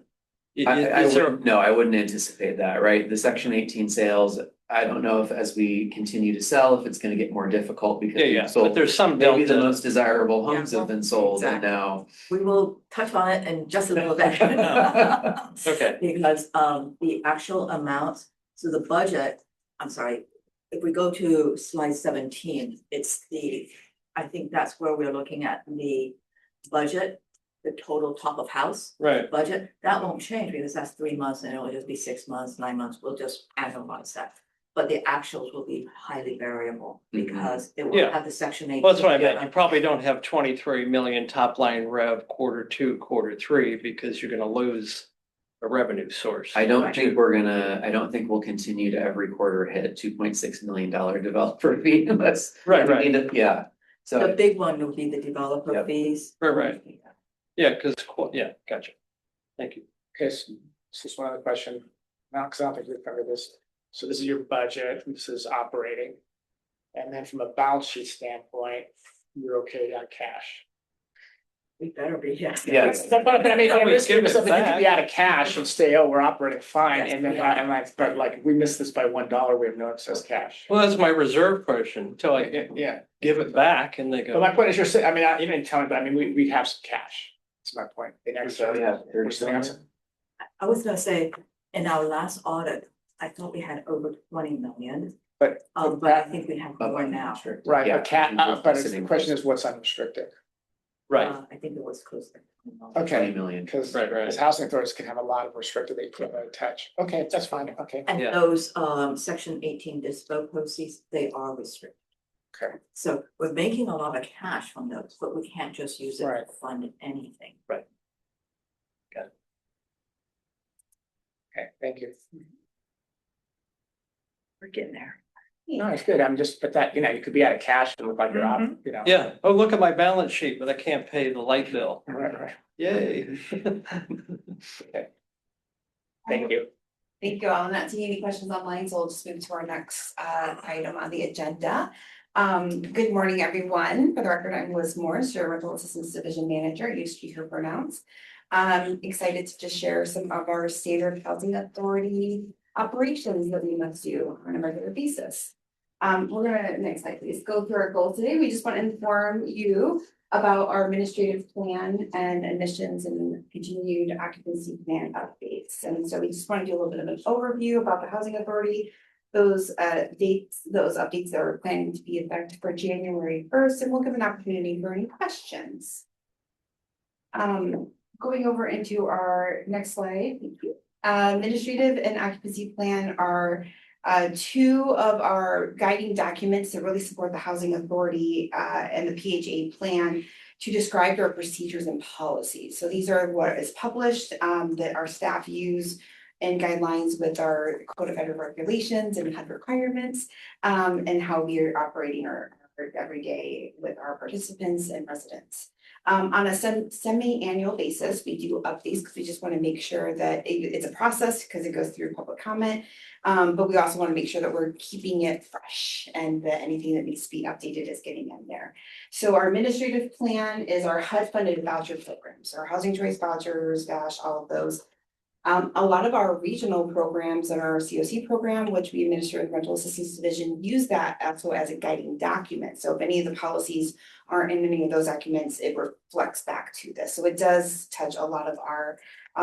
I wouldn't anticipate that, right? The section 18 sales, I don't know if as we continue to sell, if it's gonna get more difficult because Yeah, we've yeah, but sold. there's some Maybe the delta. most desirable homes Yeah. have been sold and Exactly. now. We will touch on it in just a little bit. Okay. Because the actual amounts, so the budget, I'm sorry, if we go to slide 17, it's I think that's where we're looking at the budget, the total top of house Right. budget. That won't change because that's 3 months and it'll just be 6 months, 9 months. We'll just annualize that. But the actuals will be highly variable because it will Yeah. have the section 8. Well, that's what I meant. You probably don't have 23 million top line rev Q2, Q3 because you're gonna lose a revenue source. I don't think we'll continue to every quarter hit $2.6 million developer fee unless. Right. Yeah, The so, big one will be the developer Yep. fees. Right. Yeah, gotcha. Thank you. Okay, so this is one other question. Now, because I don't think we've covered this. So this is your budget, this is operating. And then from a balance sheet standpoint, you're okay on cash. We better be, yes. Yes. But I mean, We this give it is something you could be back. out of cash and say, oh, we're operating fine, Yes, and then, we are. but like, if we miss this by $1, we have no excess cash. Well, that's my reserve question until I Yeah, give it back and they but go. my point is, you're saying, I mean, you didn't tell me, but I mean, we have some cash. That's my point. In excess. yeah, We're sitting on some- I was gonna say, in our last audit, I thought we had over 20 million, But. but I think we have more now. Right, Yeah, but but sitting the question is what's unrestricted? Right. I think it was close to. Okay. 20 million. Because Right. because housing authorities can have a lot of restricted, they can't really touch. Okay, that's fine, okay. And Yeah. those section 18 dispo proceeds, they are restricted. Okay. So we're making a lot of cash from those, but we can't just use it Right. to fund anything. Okay, thank you. We're getting there. No, it's good. I'm just, but that, you could be out of cash and look like you're out, Yeah. Oh, look at my balance sheet, but I can't pay the light bill. Right. Yay. Okay. Thank you. Thank you all. I'm not seeing any questions online, so we'll just move to our next item on the agenda. Good morning, everyone. For the record, I'm Liz Morris, your Rental Assistance Division Manager at USG here pronouns. Excited to just share some of our standard housing authority operations that we must do on a regular basis. We're gonna, next slide please, go through our goals today. We just want to inform you about our administrative plan and admissions and continued occupancy plan updates. And so we just want to do a little bit of an overview about the housing authority, those dates, those updates that are planning to be effective for January 1st, and we'll give an opportunity for any questions. Going over into our next slide, thank you. Administrative and occupancy plan are Two of our guiding documents that really support the housing authority and the PHA plan to describe their procedures and policies. So these are what is published that our staff use and guidelines with our Code of Federal Regulations and HUD requirements, and how we are operating our every day with our participants and residents. On a semi-annual basis, we do updates because we just want to make sure that it's a process because it goes through public comment. But we also want to make sure that we're keeping it fresh and that anything that needs to be updated is getting in there. So our administrative plan is our HUD funded voucher programs, our housing choice vouchers, gosh, all of those. A lot of our regional programs and our COC program, which we administer in the Rental Assistance Division, use that also as a guiding document. So if any of the policies aren't in any of those documents, it reflects back to this. So it does touch a lot of our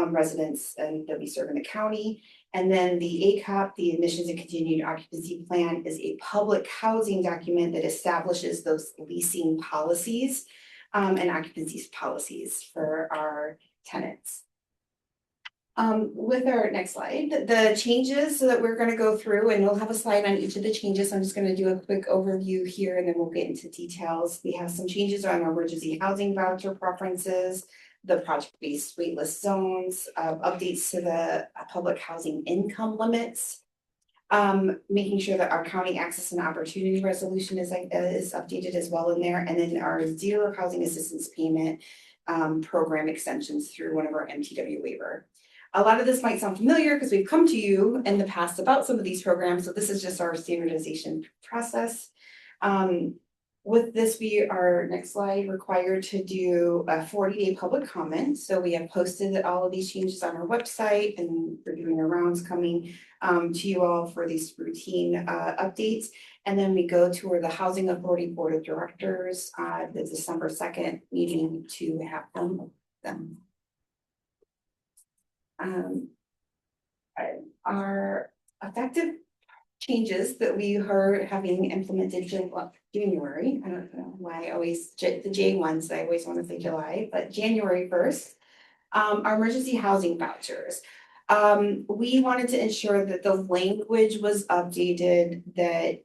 residents and that we serve in the county. And then the ACOP, the Admissions and Continued Occupancy Plan, is a public housing document that establishes those leasing policies and occupancy policies for our tenants. With our next slide, the changes that we're going to go through, and we'll have a slide on each of the changes. I'm just going to do a quick overview here and then we'll get into details. We have some changes on our emergency housing voucher preferences, the project-based waitlist zones, updates to the public housing income limits, making sure that our county access and opportunity resolution is updated as well in there, and then our zero housing assistance payment program extensions through one of our MTW waiver. A lot of this might sound familiar because we've come to you in the past about some of these programs. So this is just our standardization process. With this, we are, next slide, required to do a 40-day public comment. So we have posted all of these changes on our website and we're doing our rounds coming to you all for these routine updates. And then we go to the Housing Authority Board of Directors, the December 2nd meeting to have them. Our effective changes that we are having implemented January, I don't know why I always, the J ones, I always want to say July, but January 1st, our emergency housing vouchers. We wanted to ensure that the language was updated that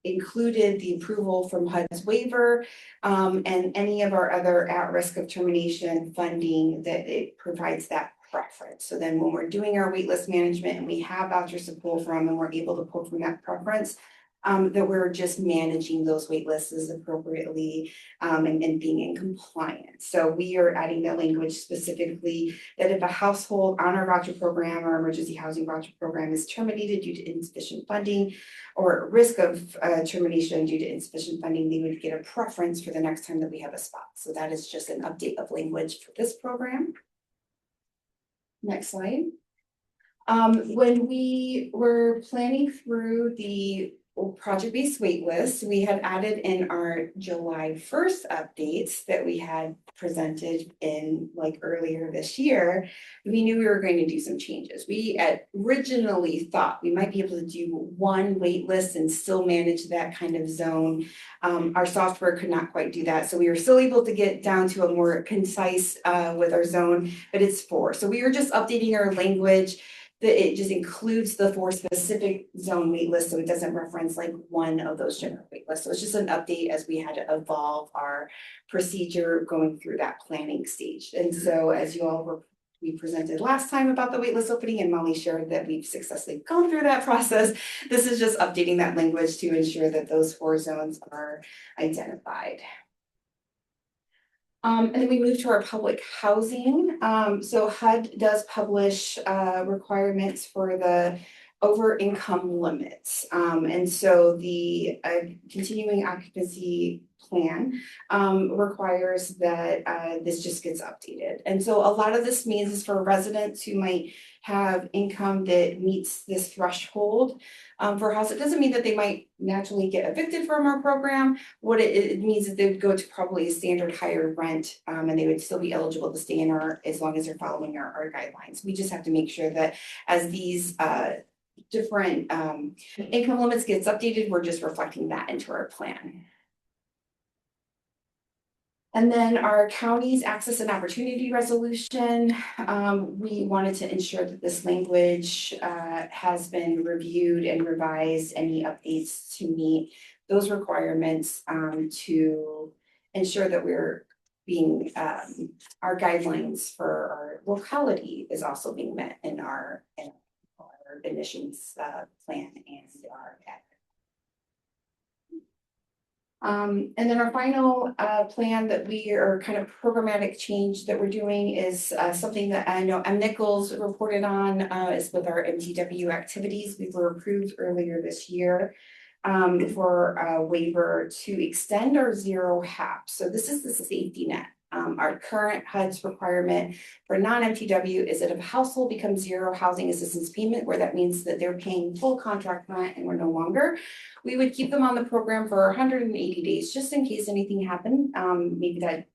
included the approval from HUD's waiver and any of our other at-risk of termination funding that it provides that preference. So then when we're doing our waitlist management and we have vouchers to pull from and we're able to pull from that preference, that we're just managing those waitlists appropriately and being in compliance. So we are adding that language specifically that if a household on our voucher program or emergency housing voucher program is terminated due to insufficient funding or at risk of termination due to insufficient funding, they would get a preference for the next time that we have a spot. So that is just an update of language for this program. Next slide. When we were planning through the project-based waitlist, we had added in our July 1st updates that we had presented in earlier this year. We knew we were going to do some changes. We originally thought we might be able to do one waitlist and still manage that kind of zone. Our software could not quite do that. So we were still able to get down to a more concise with our zone, but it's 4. So we were just updating our language that it just includes the 4 specific zone waitlist, so it doesn't reference one of those general waitlists. So it's just an update as we had to evolve our procedure going through that planning stage. And so as you all we presented last time about the waitlist opening and Molly shared that we've successfully gone through that process. This is just updating that language to ensure that those 4 zones are identified. And then we move to our public housing. So HUD does publish requirements for the over income limits. And so the continuing occupancy plan requires that this just gets updated. And so a lot of this means is for residents who might have income that meets this threshold for a house. It doesn't mean that they might naturally get evicted from our program. What it means is they would go to probably a standard higher rent and they would still be eligible to stay in our, as long as they're following our guidelines. We just have to make sure that as these different income limits gets updated, we're just reflecting that into our plan. And then our county's access and opportunity resolution, we wanted to ensure that this language has been reviewed and revised, any updates to meet those requirements to ensure that we're being, our guidelines for our locality is also being met in our emissions plan and our and then our final plan that we are kind of programmatic change that we're doing is something that I know Nichols reported on is with our MTW activities. We were approved earlier this year for a waiver to extend our zero HAP. So this is the safety net. Our current HUD's requirement for non-MTW is that if a household becomes zero housing assistance payment, where that means that they're paying full contract rent and we're no longer, we would keep them on the program for 180 days, just in case anything happened. Maybe that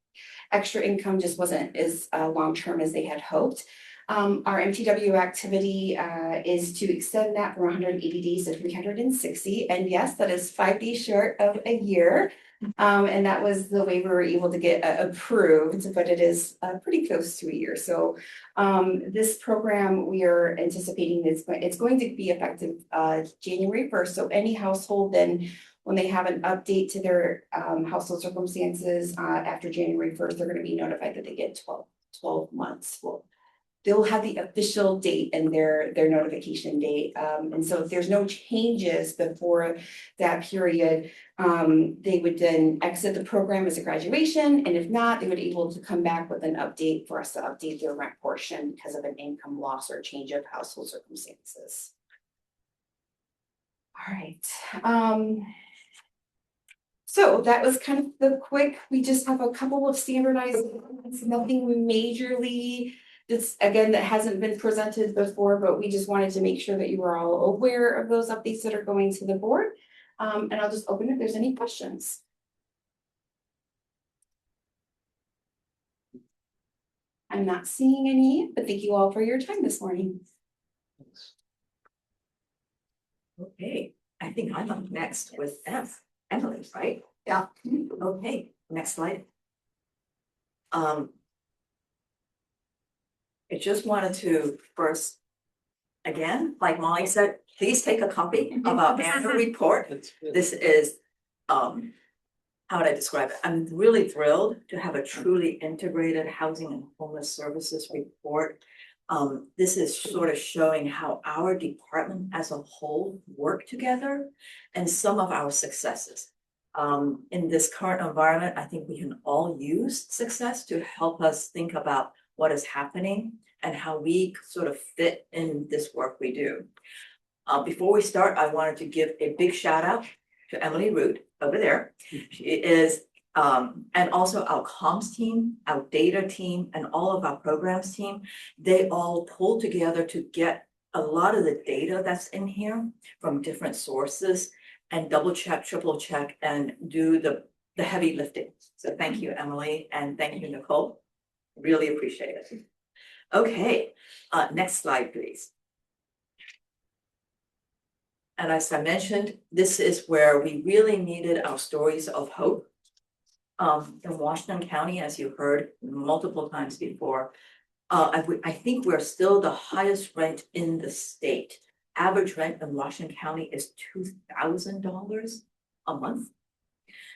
extra income just wasn't as long-term as they had hoped. Our MTW activity is to extend that from 180 days to 360. And yes, that is 5 days short of a year. And that was the way we were able to get approved, but it is pretty close to a year. So this program, we are anticipating it's going to be effective January 1st. So any household then, when they have an update to their household circumstances after January 1st, they're going to be notified that they get 12 months. Well, they'll have the official date and their notification date. And so if there's no changes before that period, they would then exit the program as a graduation. And if not, they would be able to come back with an update for us to update their rent portion because of an income loss or change of household circumstances. All right. So that was kind of the quick, we just have a couple of standardized, nothing majorly. This, again, that hasn't been presented before, but we just wanted to make sure that you were all aware of those updates that are going to the board. And I'll just open if there's any questions. I'm not seeing any, but thank you all for your time this morning. Okay, I think I'm up next with Emily, right? Yeah. Okay, next slide. I just wanted to first, again, like Molly said, please take a copy of our annual report. This is, how would I describe it? I'm really thrilled to have a truly integrated housing and homeless services report. This is sort of showing how our department as a whole work together and some of our successes. In this current environment, I think we can all use success to help us think about what is happening and how we sort of fit in this work we do. Before we start, I wanted to give a big shout out to Emily Root over there. She is, and also our comms team, our data team, and all of our programs team. They all pulled together to get a lot of the data that's in here from different sources and double check, triple check, and do the heavy lifting. So thank you, Emily, and thank you, Nicole. Really appreciate it. Okay, next slide, please. And as I mentioned, this is where we really needed our stories of hope. In Washington County, as you heard multiple times before, I think we're still the highest rent in the state. Average rent in Washington County is $2,000 a month.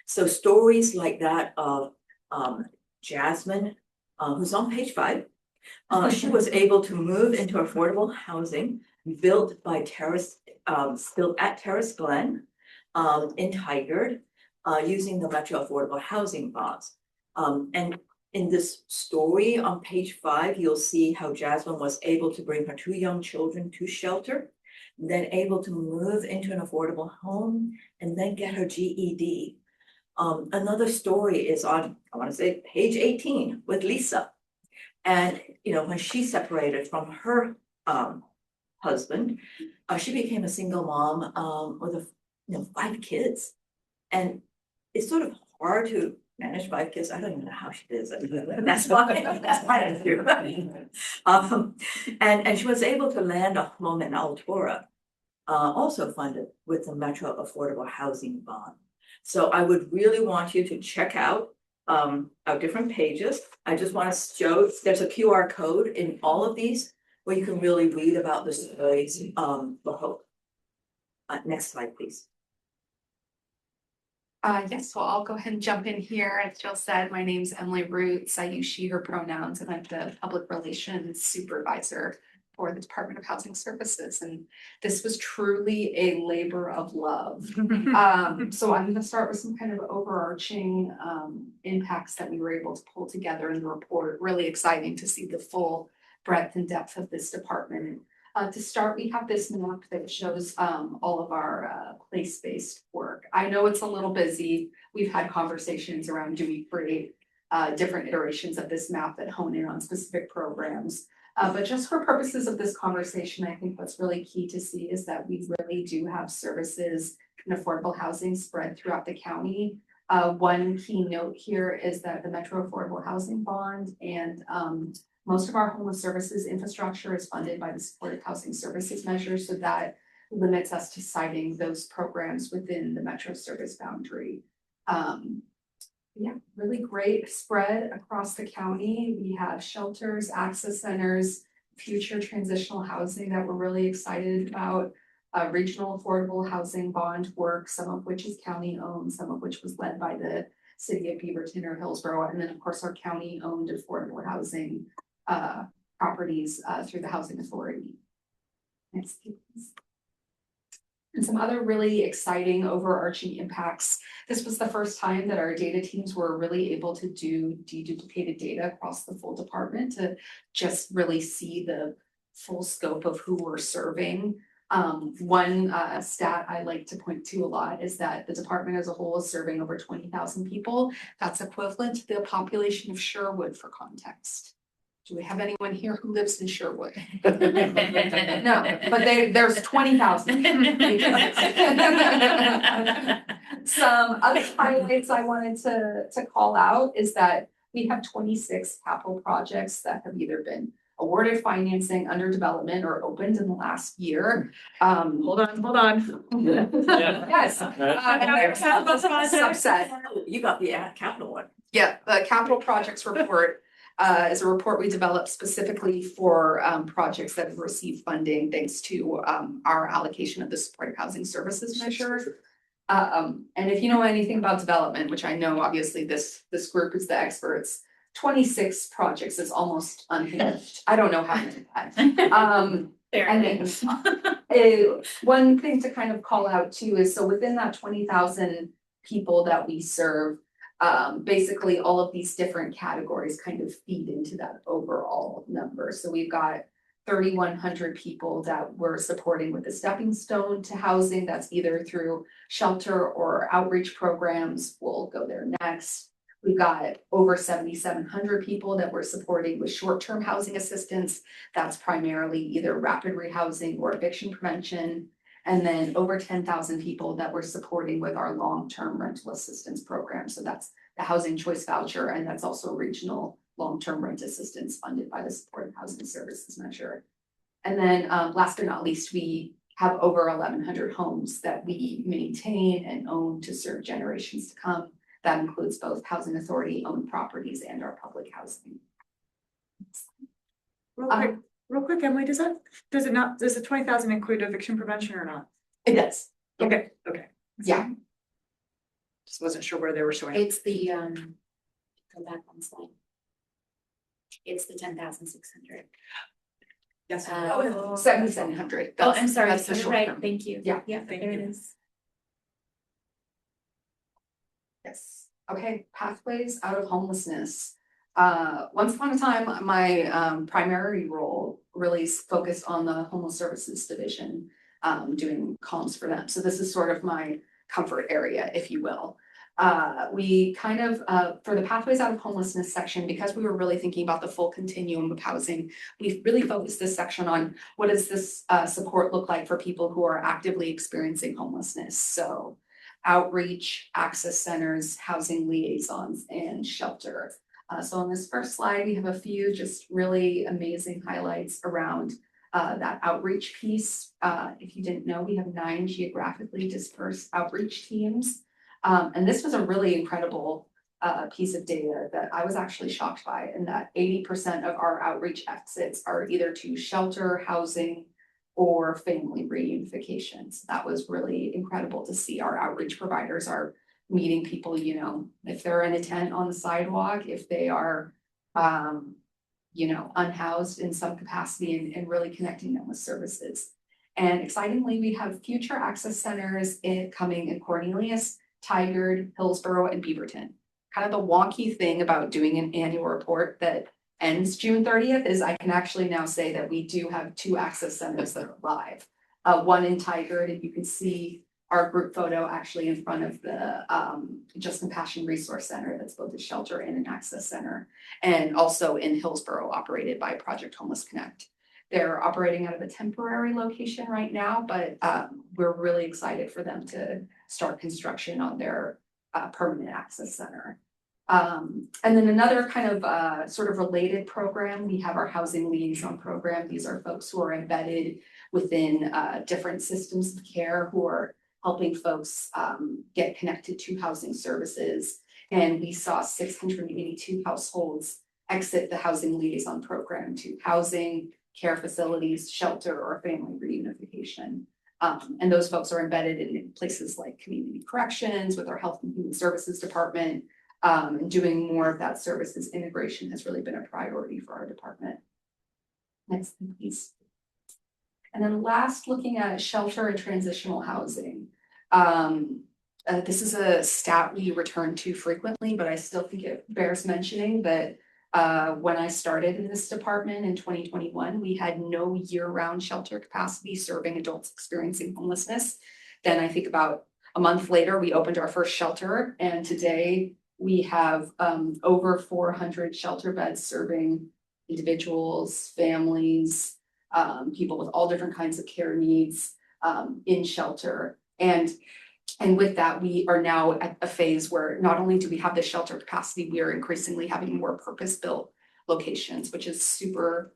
So stories like that of Jasmine, who's on page 5, she was able to move into affordable housing built at Terrace Glen in Tigard using the Metro Affordable Housing bonds. And in this story on page 5, you'll see how Jasmine was able to bring her 2 young children to shelter, then able to move into an affordable home and then get her GED. Another story is on, I want to say, page 18 with Lisa. And, you know, when she separated from her husband, she became a single mom with 5 kids. And it's sort of hard to manage 5 kids. I don't even know how she does it. That's fine. That's fine to do. And she was able to land a home in Altura, also funded with the Metro Affordable Housing Bond. So I would really want you to check out our different pages. I just want to show, there's a QR code in all of these where you can really read about the surveys, for Hope. Next slide, please. Yes, so I'll go ahead and jump in here. As Jill said, my name's Emily Roots. I use she, her pronouns, and I'm the public relations supervisor for the Department of Housing Services. And this was truly a labor of love. So I'm gonna start with some kind of overarching impacts that we were able to pull together in the report. Really exciting to see the full breadth and depth of this department. To start, we have this map that shows all of our place-based work. I know it's a little busy. We've had conversations around, do we create different iterations of this map that hone in on specific programs? But just for purposes of this conversation, I think what's really key to see is that we really do have services and affordable housing spread throughout the county. One key note here is that the Metro Affordable Housing Bond and most of our homeless services infrastructure is funded by the Supportive Housing Services measure, so that limits us to citing those programs within the Metro service boundary. Yeah, really great spread across the county. We have shelters, access centers, future transitional housing that we're really excited about. Regional affordable housing bond work, some of which is county owned, some of which was led by the city of Beaverton or Hillsborough, and then of course our county owned affordable housing properties through the housing authority. Next, please. And some other really exciting overarching impacts. This was the first time that our data teams were really able to do deduplicated data across the full department to just really see the full scope of who we're serving. One stat I like to point to a lot is that the department as a whole is serving over 20,000 people. That's equivalent to the population of Sherwood for context. Do we have anyone here who lives in Sherwood? No, but there's 20,000. Some other highlights I wanted to call out is that we have 26 capital projects that have either been awarded financing, under development, or opened in the last year. Hold on. Yes. And there's a subset. You got the capital one. Yeah, the capital projects report is a report we developed specifically for projects that have received funding thanks to our allocation of the Supportive Housing Services measure. And if you know anything about development, which I know obviously this group is the experts, 26 projects is almost unfinished. I don't know how to do that. And then one thing to kind of call out too is, so within that 20,000 people that we serve, basically all of these different categories kind of feed into that overall number. So we've got 3,100 people that we're supporting with a stepping stone to housing. That's either through shelter or outreach programs. We'll go there next. We've got over 7,700 people that we're supporting with short-term housing assistance. That's primarily either rapid rehousing or eviction prevention. And then over 10,000 people that we're supporting with our long-term rental assistance program. So that's the Housing Choice Voucher, and that's also regional long-term rent assistance funded by the Supportive Housing Services measure. And then last but not least, we have over 1,100 homes that we maintain and own to serve generations to come. That includes both housing authority owned properties and our public housing. Real quick, Emily, does the 20,000 include eviction prevention or not? It does. Okay. Yeah. Just wasn't sure where they were showing. It's the, go back one slide. It's the 10,600. Yes. 7,700. Oh, I'm sorry, That's the you're short right, term. thank you. Yeah. Yeah, Thank there you. it is. Yes, okay, pathways out of homelessness. Once upon a time, my primary role really focused on the homeless services division, doing comms for them. So this is sort of my comfort area, if you will. We kind of, for the pathways out of homelessness section, because we were really thinking about the full continuum of housing, we've really focused this section on what does this support look like for people who are actively experiencing homelessness. So outreach, access centers, housing liaisons, and shelter. So on this first slide, we have a few just really amazing highlights around that outreach piece. If you didn't know, we have 9 geographically dispersed outreach teams. And this was a really incredible piece of data that I was actually shocked by, and that 80% of our outreach exits are either to shelter, housing, or family reunifications. That was really incredible to see. Our outreach providers are meeting people, you know, if they're in a tent on the sidewalk, if they are you know, unhoused in some capacity, and really connecting them with services. And excitingly, we have future access centers coming in Cornelius, Tigard, Hillsborough, and Beaverton. Kind of the wonky thing about doing an annual report that ends June 30th is I can actually now say that we do have 2 access centers that are live. One in Tigard, and you can see our group photo actually in front of the Just Compassion Resource Center that's both a shelter and an access center, and also in Hillsborough, operated by Project Homeless Connect. They're operating out of a temporary location right now, but we're really excited for them to start construction on their permanent access center. And then another kind of sort of related program, we have our Housing Liaison Program. These are folks who are embedded within different systems of care who are helping folks get connected to housing services. And we saw 682 households exit the Housing Liaison Program to housing, care facilities, shelter, or family reunification. And those folks are embedded in places like community corrections with our Health and Human Services Department. And doing more of that services integration has really been a priority for our department. Next, please. And then last, looking at shelter and transitional housing. This is a stat we return to frequently, but I still think it bears mentioning that when I started in this department in 2021, we had no year-round shelter capacity serving adults experiencing homelessness. Then I think about a month later, we opened our first shelter, and today we have over 400 shelter beds serving individuals, families, people with all different kinds of care needs in shelter. And with that, we are now at a phase where not only do we have the shelter capacity, we are increasingly having more purpose-built locations, which is super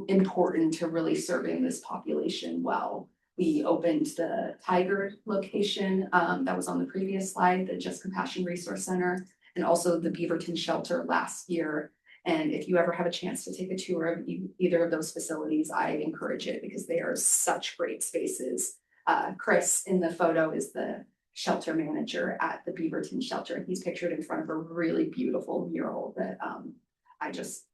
important to really serving this population well. We opened the Tigard location that was on the previous slide, the Just Compassion Resource Center, and also the Beaverton shelter last year. And if you ever have a chance to take a tour of either of those facilities, I encourage it because they are such great spaces. Chris in the photo is the shelter manager at the Beaverton shelter, and he's pictured in front of a really beautiful mural that I just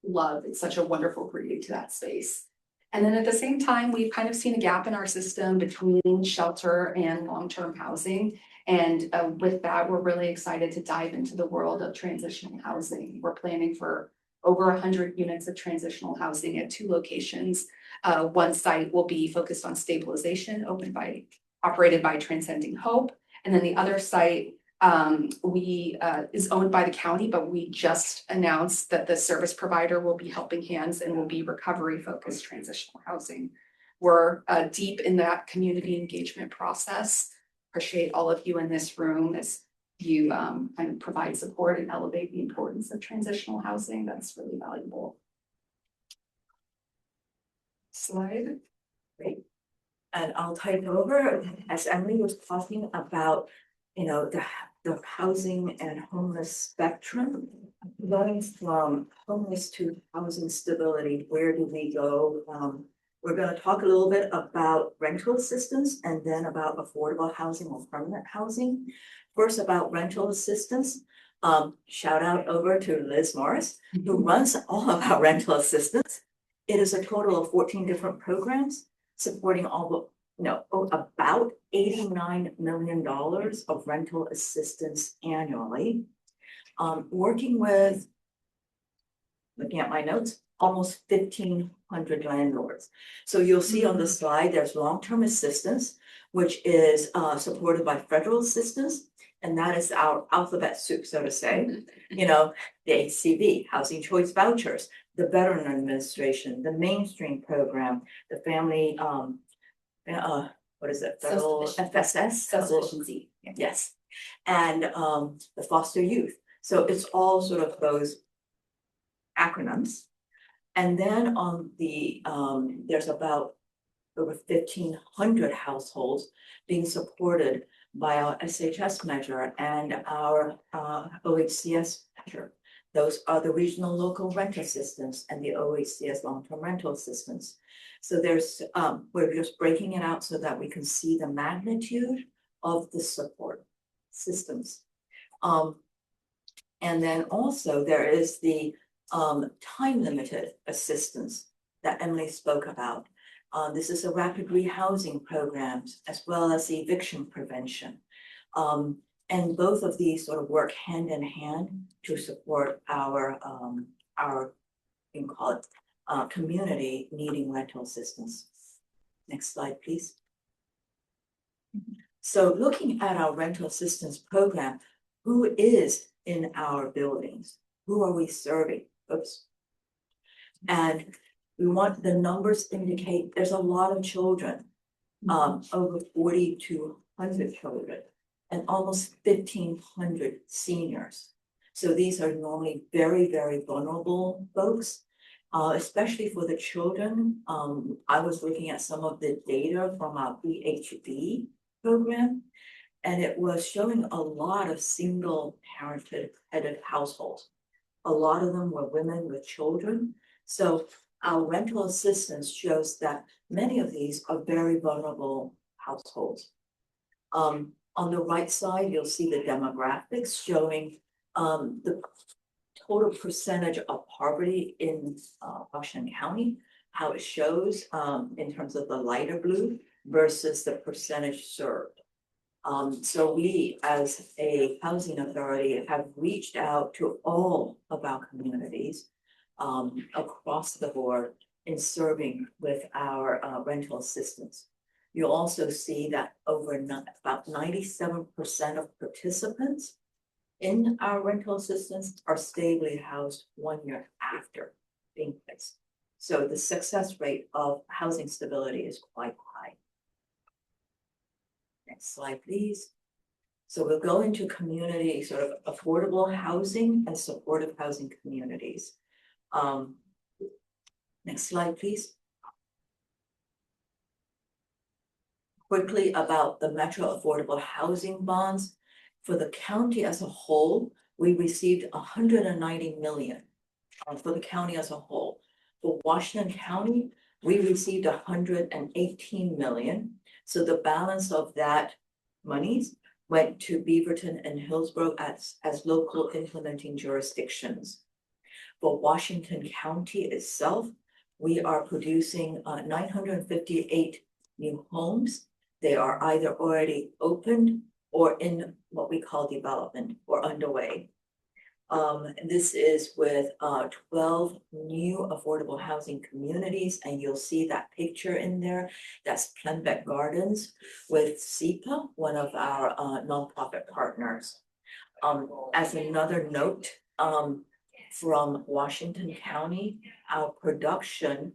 love. It's such a wonderful greeting to that space. And then at the same time, we've kind of seen a gap in our system between shelter and long-term housing. And with that, we're really excited to dive into the world of transitional housing. We're planning for over 100 units of transitional housing at 2 locations. One site will be focused on stabilization, operated by Transcending Hope. And then the other site is owned by the county, but we just announced that the service provider will be Helping Hands and will be recovery-focused transitional housing. We're deep in that community engagement process. Appreciate all of you in this room as you kind of provide support and elevate the importance of transitional housing. That's really valuable. Slide. Great. And I'll take over as Emily was talking about, you know, the housing and homeless spectrum, going from homeless to housing stability. Where do we go? We're going to talk a little bit about rental assistance and then about affordable housing or permanent housing. First, about rental assistance. Shout out over to Liz Morris, who runs all of our rental assistance. It is a total of 14 different programs supporting about $89 million of rental assistance annually. Working with, looking at my notes, almost 1,500 landlords. So you'll see on the slide, there's long-term assistance, which is supported by federal assistance. And that is our alphabet soup, so to say. You know, the HCV, Housing Choice Vouchers, the Veteran Administration, the Mainstream Program, the Family, what is it? Federal FSS? Self-sufficiency. Yes. And the Foster Youth. So it's all sort of those acronyms. And then on the, there's about over 1,500 households being supported by our SHS measure and our OHCS measure. Those are the regional local rent assistance and the OHCS long-term rental assistance. So there's, we're just breaking it out so that we can see the magnitude of the support systems. And then also there is the time limited assistance that Emily spoke about. This is a rapid rehousing programs as well as eviction prevention. And both of these sort of work hand in hand to support our you can call it community needing rental assistance. Next slide, please. So looking at our rental assistance program, who is in our buildings? Who are we serving? Oops. And we want the numbers indicate there's a lot of children, over 4,200 children and almost 1,500 seniors. So these are normally very, very vulnerable folks, especially for the children. I was looking at some of the data from our BHB program, and it was showing a lot of single parented headed households. A lot of them were women with children. So our rental assistance shows that many of these are very vulnerable households. On the right side, you'll see the demographics showing the total percentage of poverty in Washington County, how it shows in terms of the lighter blue versus the percentage served. So we, as a housing authority, have reached out to all of our communities across the board in serving with our rental assistance. You'll also see that about 97% of participants in our rental assistance are stably housed 1 year after being placed. So the success rate of housing stability is quite high. Next slide, please. So we'll go into community, sort of affordable housing and supportive housing communities. Next slide, please. Quickly about the Metro Affordable Housing Bonds. For the county as a whole, we received 190 million for the county as a whole. For Washington County, we received 118 million. So the balance of that monies went to Beaverton and Hillsborough as local implementing jurisdictions. For Washington County itself, we are producing 958 new homes. They are either already opened or in what we call development or underway. This is with 12 new affordable housing communities, and you'll see that picture in there. That's Plembeck Gardens with SEPA, one of our nonprofit partners. As another note, from Washington County, our production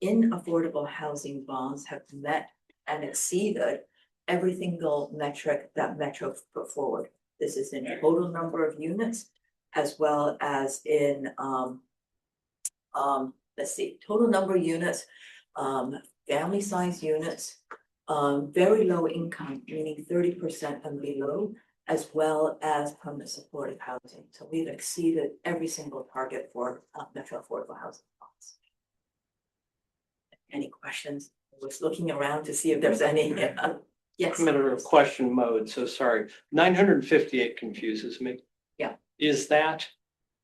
in affordable housing bonds have met and exceeded every single metric that Metro put forward. This is in total number of units, as well as in, let's see, total number of units, family size units, very low income, meaning 30% and below, as well as permanent supportive housing. So we've exceeded every single target for Metro Affordable Housing Bonds. Any questions? I was looking around to see if there's any. Yes. I'm in a question mode, so sorry. 958 confuses me. Yeah. Is that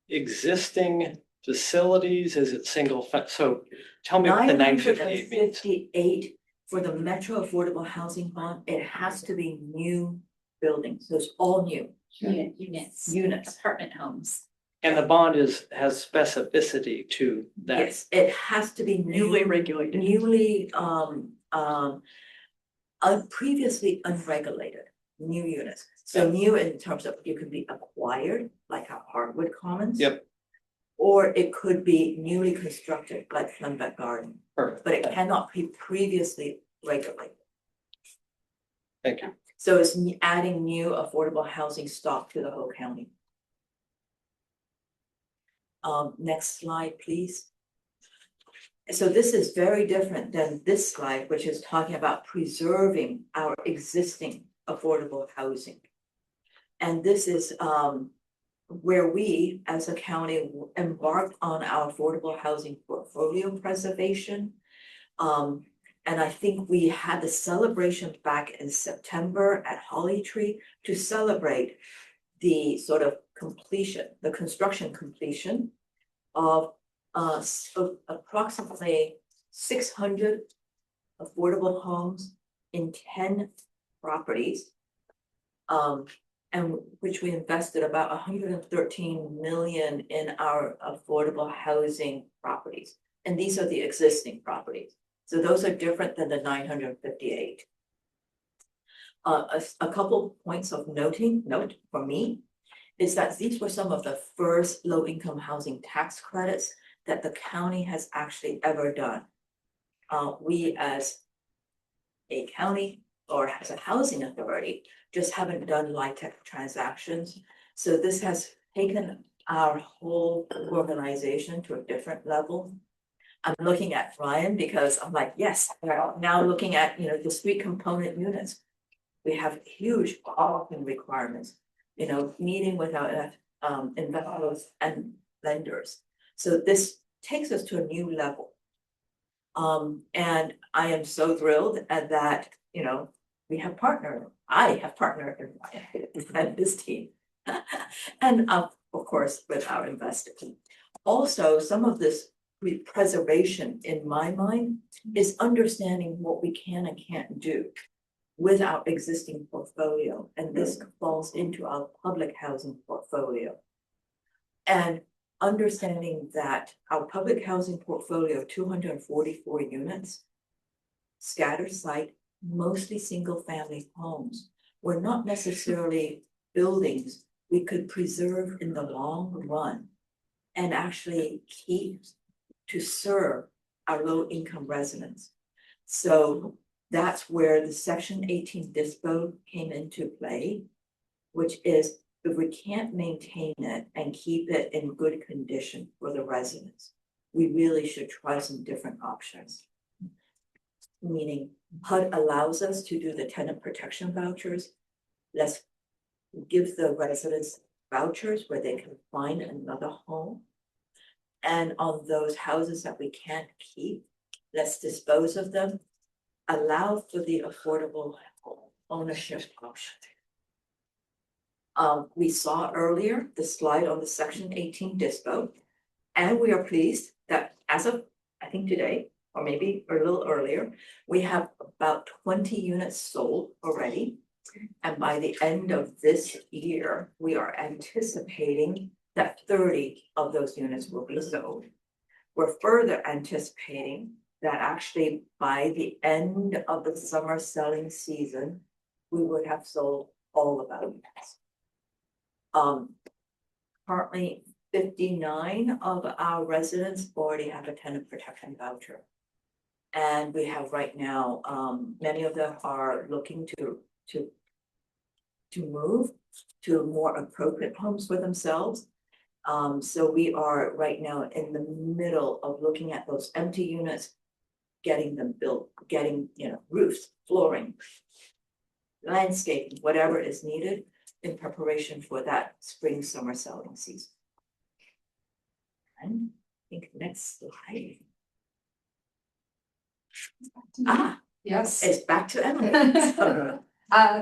existing facilities? Is it single? So tell me what the 958 means. 958 for the Metro Affordable Housing Bond, it has to be new buildings. So it's all new. Units. Units. Apartment homes. And the bond has specificity to that. Yes, it has to be Newly regulated. newly previously unregulated new units. So new in terms of you could be acquired, like our Hardwood Commons. Yep. Or it could be newly constructed, like Plembeck Garden, Perfect. but it cannot be previously regulated. Thank you. So it's adding new affordable housing stock to the whole county. Next slide, please. So this is very different than this slide, which is talking about preserving our existing affordable housing. And this is where we, as a county, embarked on our affordable housing portfolio preservation. And I think we had the celebration back in September at Holly Tree to celebrate the sort of completion, the construction completion of approximately 600 affordable homes in 10 properties. And which we invested about 113 million in our affordable housing properties. And these are the existing properties. So those are different than the 958. A couple points of note for me is that these were some of the first low-income housing tax credits that the county has actually ever done. We as a county or as a housing authority just haven't done LIHTC transactions. So this has taken our whole organization to a different level. I'm looking at Ryan because I'm like, yes, now looking at, the suite component units. We have huge often requirements, meeting with our investors and lenders. So this takes us to a new level. And I am so thrilled at that, we have partnered, I have partnered with this team. And of course, with our investors. Also, some of this preservation in my mind is understanding what we can and can't do with our existing portfolio. And this falls into our public housing portfolio. And understanding that our public housing portfolio, 244 units, scattered site, mostly single family homes, were not necessarily buildings we could preserve in the long run and actually keep to serve our low income residents. So that's where the Section 18 DISPO came into play, which is if we can't maintain it and keep it in good condition for the residents, we really should try some different options. Meaning HUD allows us to do the tenant protection vouchers. Let's give the residents vouchers where they can find another home. And on those houses that we can't keep, let's dispose of them. Allow for the affordable ownership option. We saw earlier the slide on the Section 18 DISPO, and we are pleased that as of, I think today, or maybe a little earlier, we have about 20 units sold already. And by the end of this year, we are anticipating that 30 of those units will be sold. We're further anticipating that actually by the end of the summer selling season, we would have sold all of our units. Currently 59 of our residents already have a tenant protection voucher. And we have right now, many of them are looking to move to more appropriate homes for themselves. So we are right now in the middle of looking at those empty units, getting them built, getting, roofs, flooring, landscaping, whatever is needed in preparation for that spring, summer selling season. And I think next slide. Yes. It's back to Emily.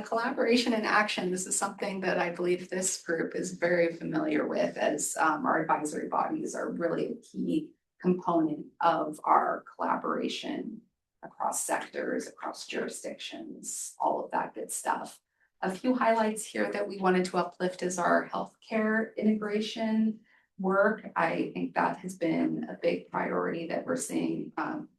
Collaboration and action. This is something that I believe this group is very familiar with, as our advisory bodies are really a key component of our collaboration across sectors, across jurisdictions, all of that good stuff. A few highlights here that we wanted to uplift is our healthcare integration work. I think that has been a big priority that we're seeing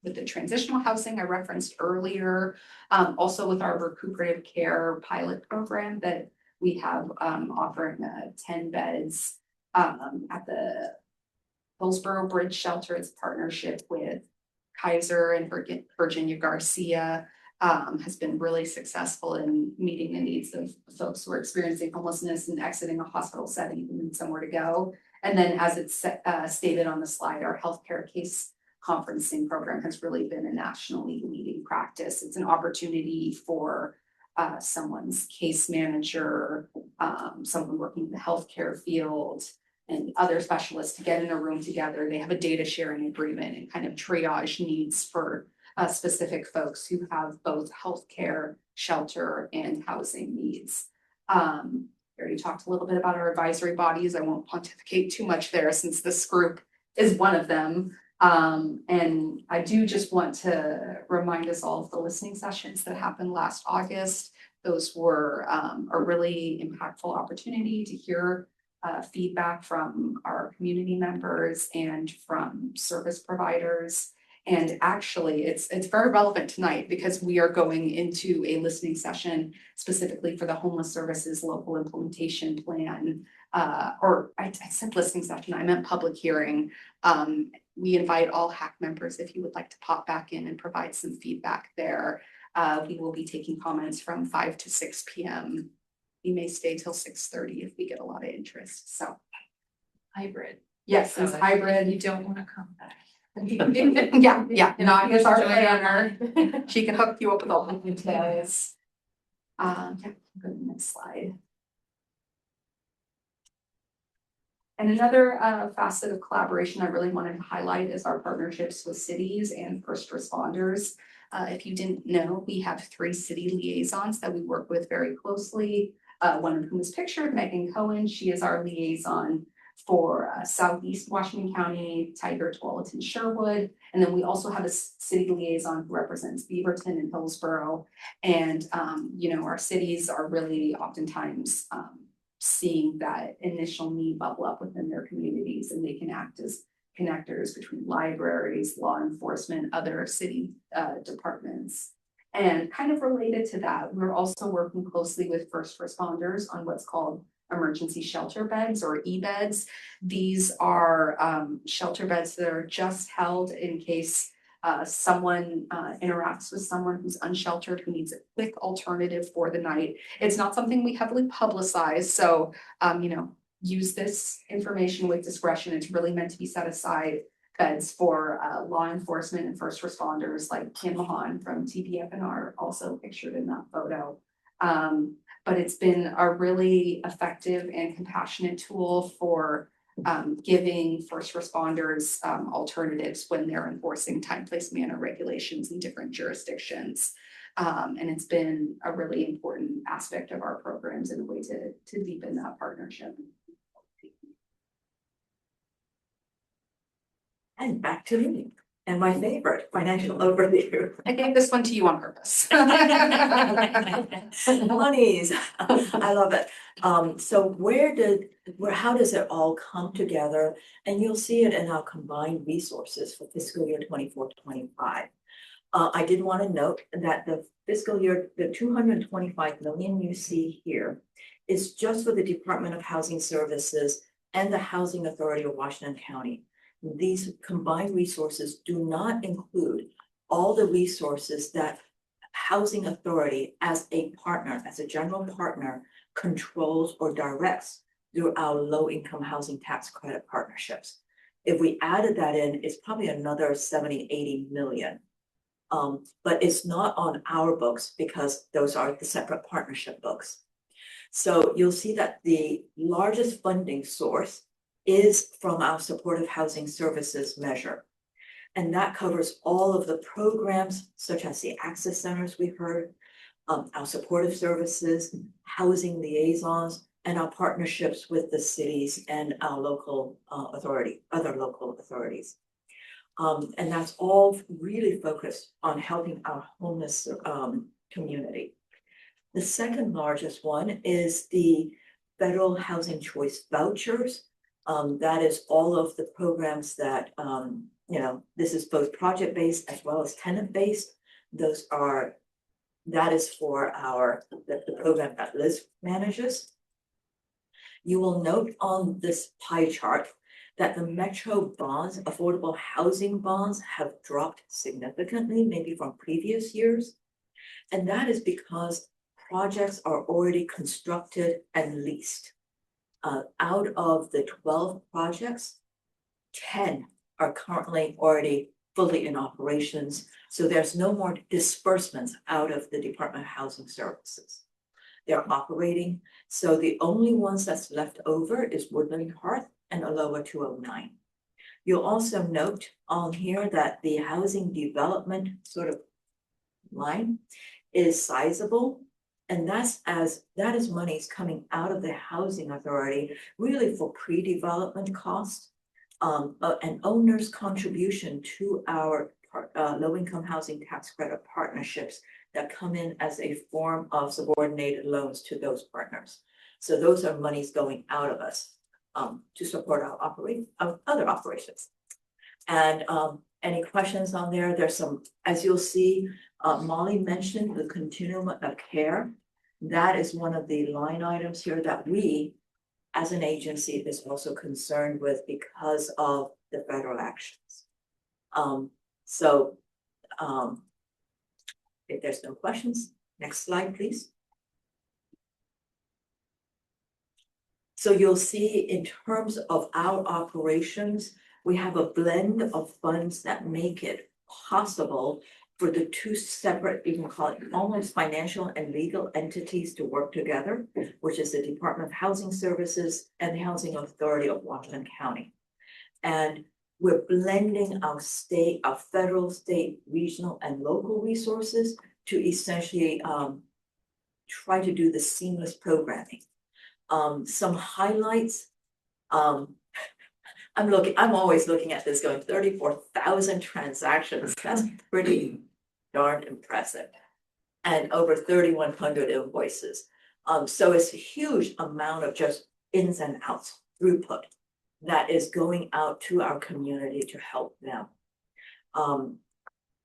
with the transitional housing I referenced earlier. Also with our recuperative care pilot program that we have offering 10 beds at the Hillsborough Bridge Shelter. It's partnership with Kaiser and Virginia Garcia. Has been really successful in meeting the needs of folks who are experiencing homelessness and exiting a hospital setting and somewhere to go. And then as it's stated on the slide, our healthcare case conferencing program has really been a nationally leading practice. It's an opportunity for someone's case manager, someone working in the healthcare field, and other specialists to get in a room together. They have a data sharing agreement and kind of triage needs for specific folks who have both healthcare, shelter, and housing needs. We already talked a little bit about our advisory bodies. I won't pontificate too much there since this group is one of them. And I do just want to remind us all of the listening sessions that happened last August. Those were a really impactful opportunity to hear feedback from our community members and from service providers. And actually, it's very relevant tonight because we are going into a listening session specifically for the Homeless Services Local Implementation Plan. Or I said listening session, I meant public hearing. We invite all HAC members if you would like to pop back in and provide some feedback there. We will be taking comments from 5 to 6 p.m. We may stay till 6:30 if we get a lot of interest. So Hybrid. yes, it's So hybrid. You don't want to come back. Yeah, not as our planner. She can hook you up with all the details. Yeah, go to the next slide. And another facet of collaboration I really wanted to highlight is our partnerships with cities and first responders. If you didn't know, we have 3 city liaisons that we work with very closely. One of whom is pictured, Megan Cohen. She is our liaison for Southeast Washington County, Tigard, Tualatin, Sherwood. And then we also have a city liaison who represents Beaverton and Hillsborough. And, you know, our cities are really oftentimes seeing that initial need bubble up within their communities, and they can act as connectors between libraries, law enforcement, other city departments. And kind of related to that, we're also working closely with first responders on what's called emergency shelter beds or e-beds. These are shelter beds that are just held in case someone interacts with someone who's unsheltered, who needs a quick alternative for the night. It's not something we heavily publicize, so you know, use this information with discretion. It's really meant to be set aside beds for law enforcement and first responders like Kim Mahan from TPFNR, also pictured in that photo. But it's been a really effective and compassionate tool for giving first responders alternatives when they're enforcing time, place, manner regulations in different jurisdictions. And it's been a really important aspect of our programs and a way to deepen that partnership. And back to me and my favorite financial overview. I gave this one to you on purpose. Monies, I love it. So how does it all come together? And you'll see it in our combined resources for fiscal year 24-25. I did want to note that the fiscal year, the 225 million you see here is just for the Department of Housing Services and the Housing Authority of Washington County. These combined resources do not include all the resources that Housing Authority as a partner, as a general partner, controls or directs through our low-income housing tax credit partnerships. If we added that in, it's probably another 70-80 million. But it's not on our books because those are the separate partnership books. So you'll see that the largest funding source is from our supportive housing services measure. And that covers all of the programs such as the access centers we heard, our supportive services, housing liaisons, and our partnerships with the cities and our local other local authorities. And that's all really focused on helping our homeless community. The second largest one is the Federal Housing Choice Vouchers. That is all of the programs that, you know, this is both project-based as well as tenant-based. That is for the program that Liz manages. You will note on this pie chart that the Metro bonds, affordable housing bonds, have dropped significantly, maybe from previous years. And that is because projects are already constructed and leased. Out of the 12 projects, 10 are currently already fully in operations. So there's no more disbursements out of the Department of Housing Services. They're operating. So the only ones that's left over is Woodland Hearth and Aloha 209. You'll also note on here that the housing development sort of line is sizable. And that is monies coming out of the housing authority, really for pre-development costs. An owner's contribution to our low-income housing tax credit partnerships that come in as a form of subordinated loans to those partners. So those are monies going out of us to support our other operations. And any questions on there? There's some, as you'll see, Molly mentioned the continuum of care. That is one of the line items here that we, as an agency, is also concerned with because of the federal actions. If there's no questions, next slide, please. So you'll see in terms of our operations, we have a blend of funds that make it possible for the two separate, you can call it almost financial and legal entities to work together, which is the Department of Housing Services and the Housing Authority of Washington County. And we're blending our state, our federal, state, regional, and local resources to essentially try to do the seamless programming. Some highlights. I'm always looking at this going 34,000 transactions. That's pretty darn impressive. And over 3,100 invoices. So it's a huge amount of just ins and outs throughput that is going out to our community to help them.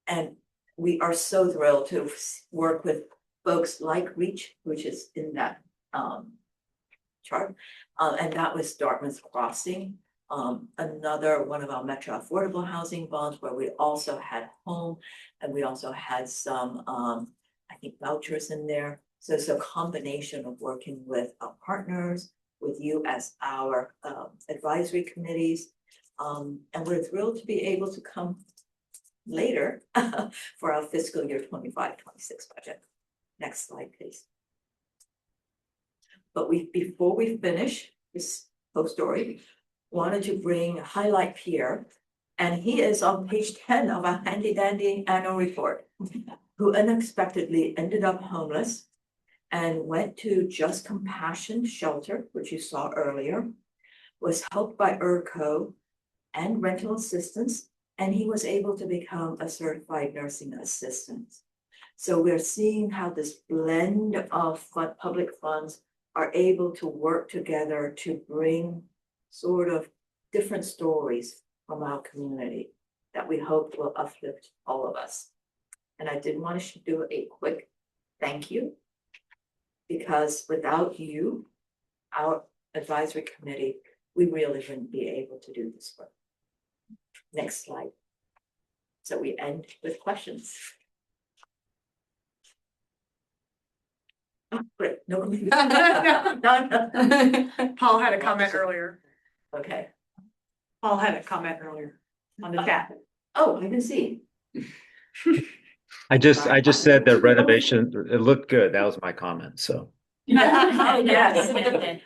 And we are so thrilled to work with folks like Reach, which is in that chart. And that was Dartmouth Crossing. Another one of our Metro Affordable Housing bonds where we also had home and we also had some, I think, vouchers in there. So it's a combination of working with our partners, with you as our advisory committees. And we're thrilled to be able to come later for our fiscal year 25-26 budget. Next slide, please. But before we finish this whole story, wanted to highlight Pierre, and he is on page 10 of our handy dandy annual report, who unexpectedly ended up homeless and went to Just Compassion Shelter, which you saw earlier, was helped by ERCO and rental assistance, and he was able to become a certified nursing assistant. So we're seeing how this blend of public funds are able to work together to bring sort of different stories from our community that we hope will uplift all of us. And I did want to do a quick thank you, because without you, our advisory committee, we really wouldn't be able to do this work. Next slide. So we end with questions. Oh, great. No. Paul had a comment earlier. Okay. Paul had a comment earlier on the chat. Oh, I can see. I just said that renovation, it looked good. That was my comment, so. Oh, yes.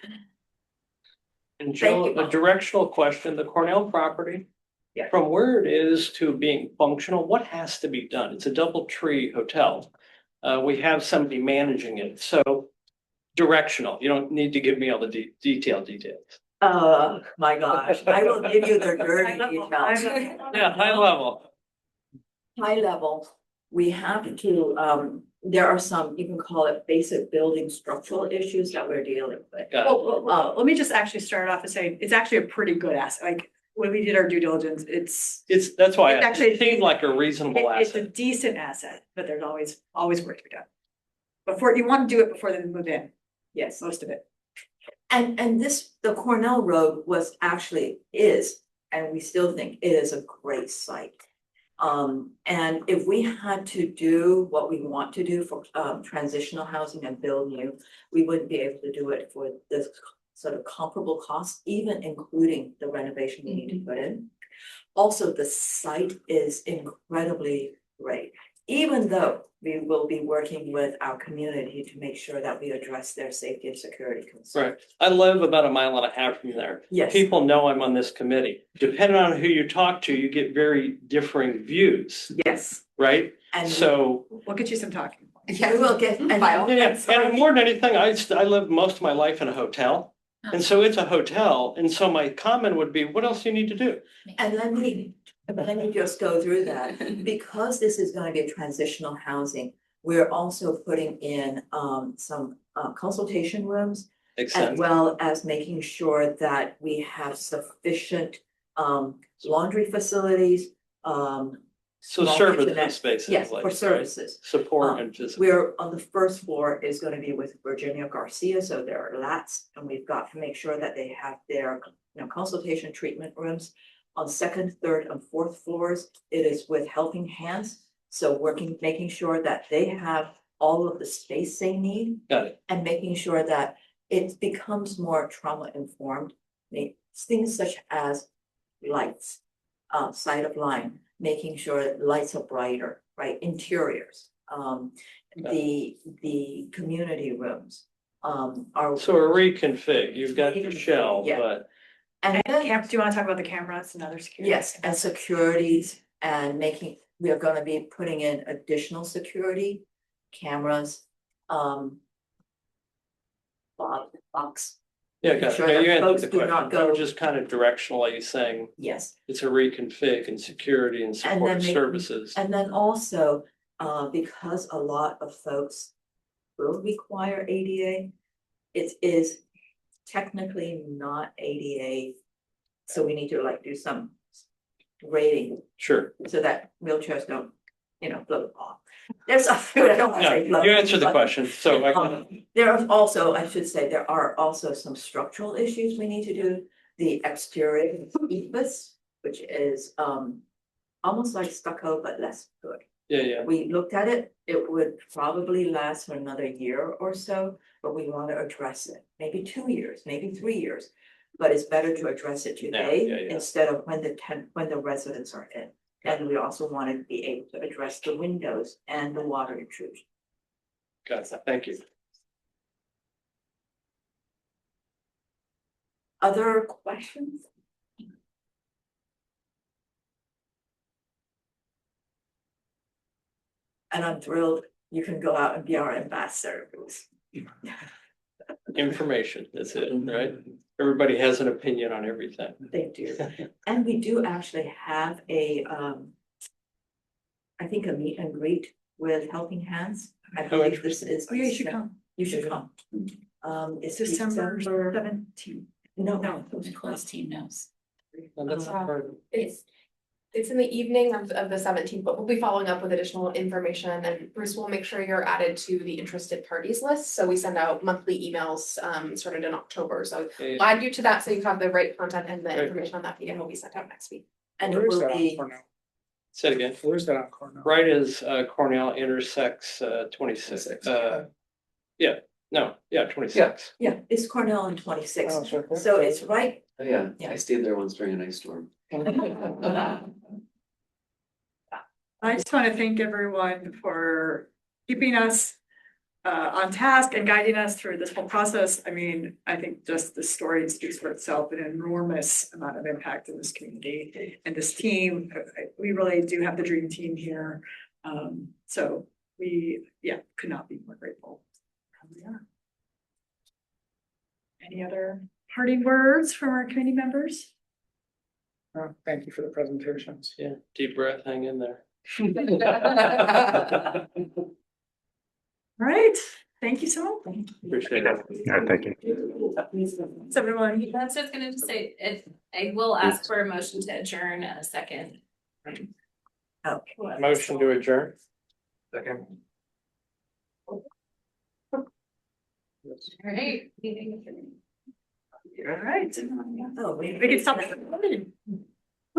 And Joe, a directional question, the Cornell property. Yeah. From where it is to being functional, what has to be done? It's a DoubleTree hotel. We have somebody managing it, so directional. You don't need to give me all the details. Oh, my gosh. I will give you the dirty details. Yeah, high level. High level, we have to, there are some, you can call it basic building structural issues that we're dealing with. Let me just actually start off and say, it's actually a pretty good asset. Like, when we did our due diligence, That's why It's it actually- seemed like a reasonable it's a asset. decent asset, but there's always work to be done. Before, you want to do it before they move in, Yes. most of it. And the Cornell Road is, and we still think it is a great site. And if we had to do what we want to do for transitional housing and build new, we wouldn't be able to do it for this sort of comparable cost, even including the renovation we need to put in. Also, the site is incredibly great, even though we will be working with our community to make sure that we address their safety and security concerns. Right. I live about a mile and a half from there. Yes. People know I'm on this committee. Depending on who you talk to, you get very differing views, Yes, right? And So, we'll get you some talking. we will get, and yeah, and more than anything, I lived most of my life in a hotel. And so it's a hotel. And so my comment would be, what else do you need to do? And let me just go through that, because this is gonna be a transitional housing, we're also putting in some consultation rooms. As Except, well as making sure that we have sufficient laundry facilities, so small services kitchenettes. basically. Yes, for right? services. Support and physical. We're on the first floor is gonna be with Virginia Garcia, so there are lats, and we've got to make sure that they have their, consultation treatment rooms. On second, third, and fourth floors, it is with Helping Hands, so making sure that they have all of the space they need. Got it. And making sure that it becomes more trauma informed. Things such as lights, side of line, making sure that lights are brighter, right, interiors. The community rooms, are. So a reconfig, you've got your shell, Yeah. but And then, Do you want to talk about the cameras and other security? yes, and securities and we are gonna be putting in additional security cameras, box, yeah, got it. Sure Yeah, that you answered folks the do not question. I go- was just kind of directionally saying yes. it's a reconfig and security and And support then services. And then also, because a lot of folks will require ADA, it is technically not ADA. So we need to do some rating Sure. so that wheelchairs don't, float off. There's a few, I don't want to say. Yeah, float, you answered the but, question, so I There are also, I should say, there are also some structural issues we need to do. The exterior EPIS, which is almost like stucco, but less good. yeah. We looked at it, it would probably last for another year or so, but we want to address it, maybe 2 years, maybe 3 years. But it's better to address it today yeah. instead of when the residents are in. And we also want to be able to address the windows and the water intrusion. Got it. Thank you. Other questions? And I'm thrilled you can go out and be our ambassador, Bruce. Information, that's it, right? Everybody has an opinion on everything. They do. And we do actually have I think a meet and greet with Helping Hands. I believe this is. Oh, yeah, you should come. You should come. It's December December, 17th. no, Close team knows. And that's not part of it. It's in the evening of the 17th, but we'll be following up with additional information, and Bruce will make sure you're added to the interested parties list. So we send out monthly emails, started in October, so Yeah. we'll add you to that so you have the right content and the Great. information on that PDF will be sent out next week. and it Where is will that on be, Cornell? Say it again. Where's that on Cornell? Right as Cornell intersects 26. 26. yeah, it's Cornell on 26. Oh, it's right there. So it's right, Oh, yeah, Yeah. I stayed there once during an ice storm. I just want to thank everyone for keeping us on task and guiding us through this whole process. I mean, I think just the story speaks for itself, an enormous amount of impact in this community and this team. We really do have the dream team here. So we, could not be more grateful. Yeah. Any other parting words from our committee members? Thank you for the presentations. Yeah, deep breath, hang in there. All right, thank you so much. Appreciate it. Yeah, thank you. Thanks, everyone. That's just gonna say, I will ask for a motion to adjourn in a second. Motion to adjourn. Second. All right. All right. oh, We can stop.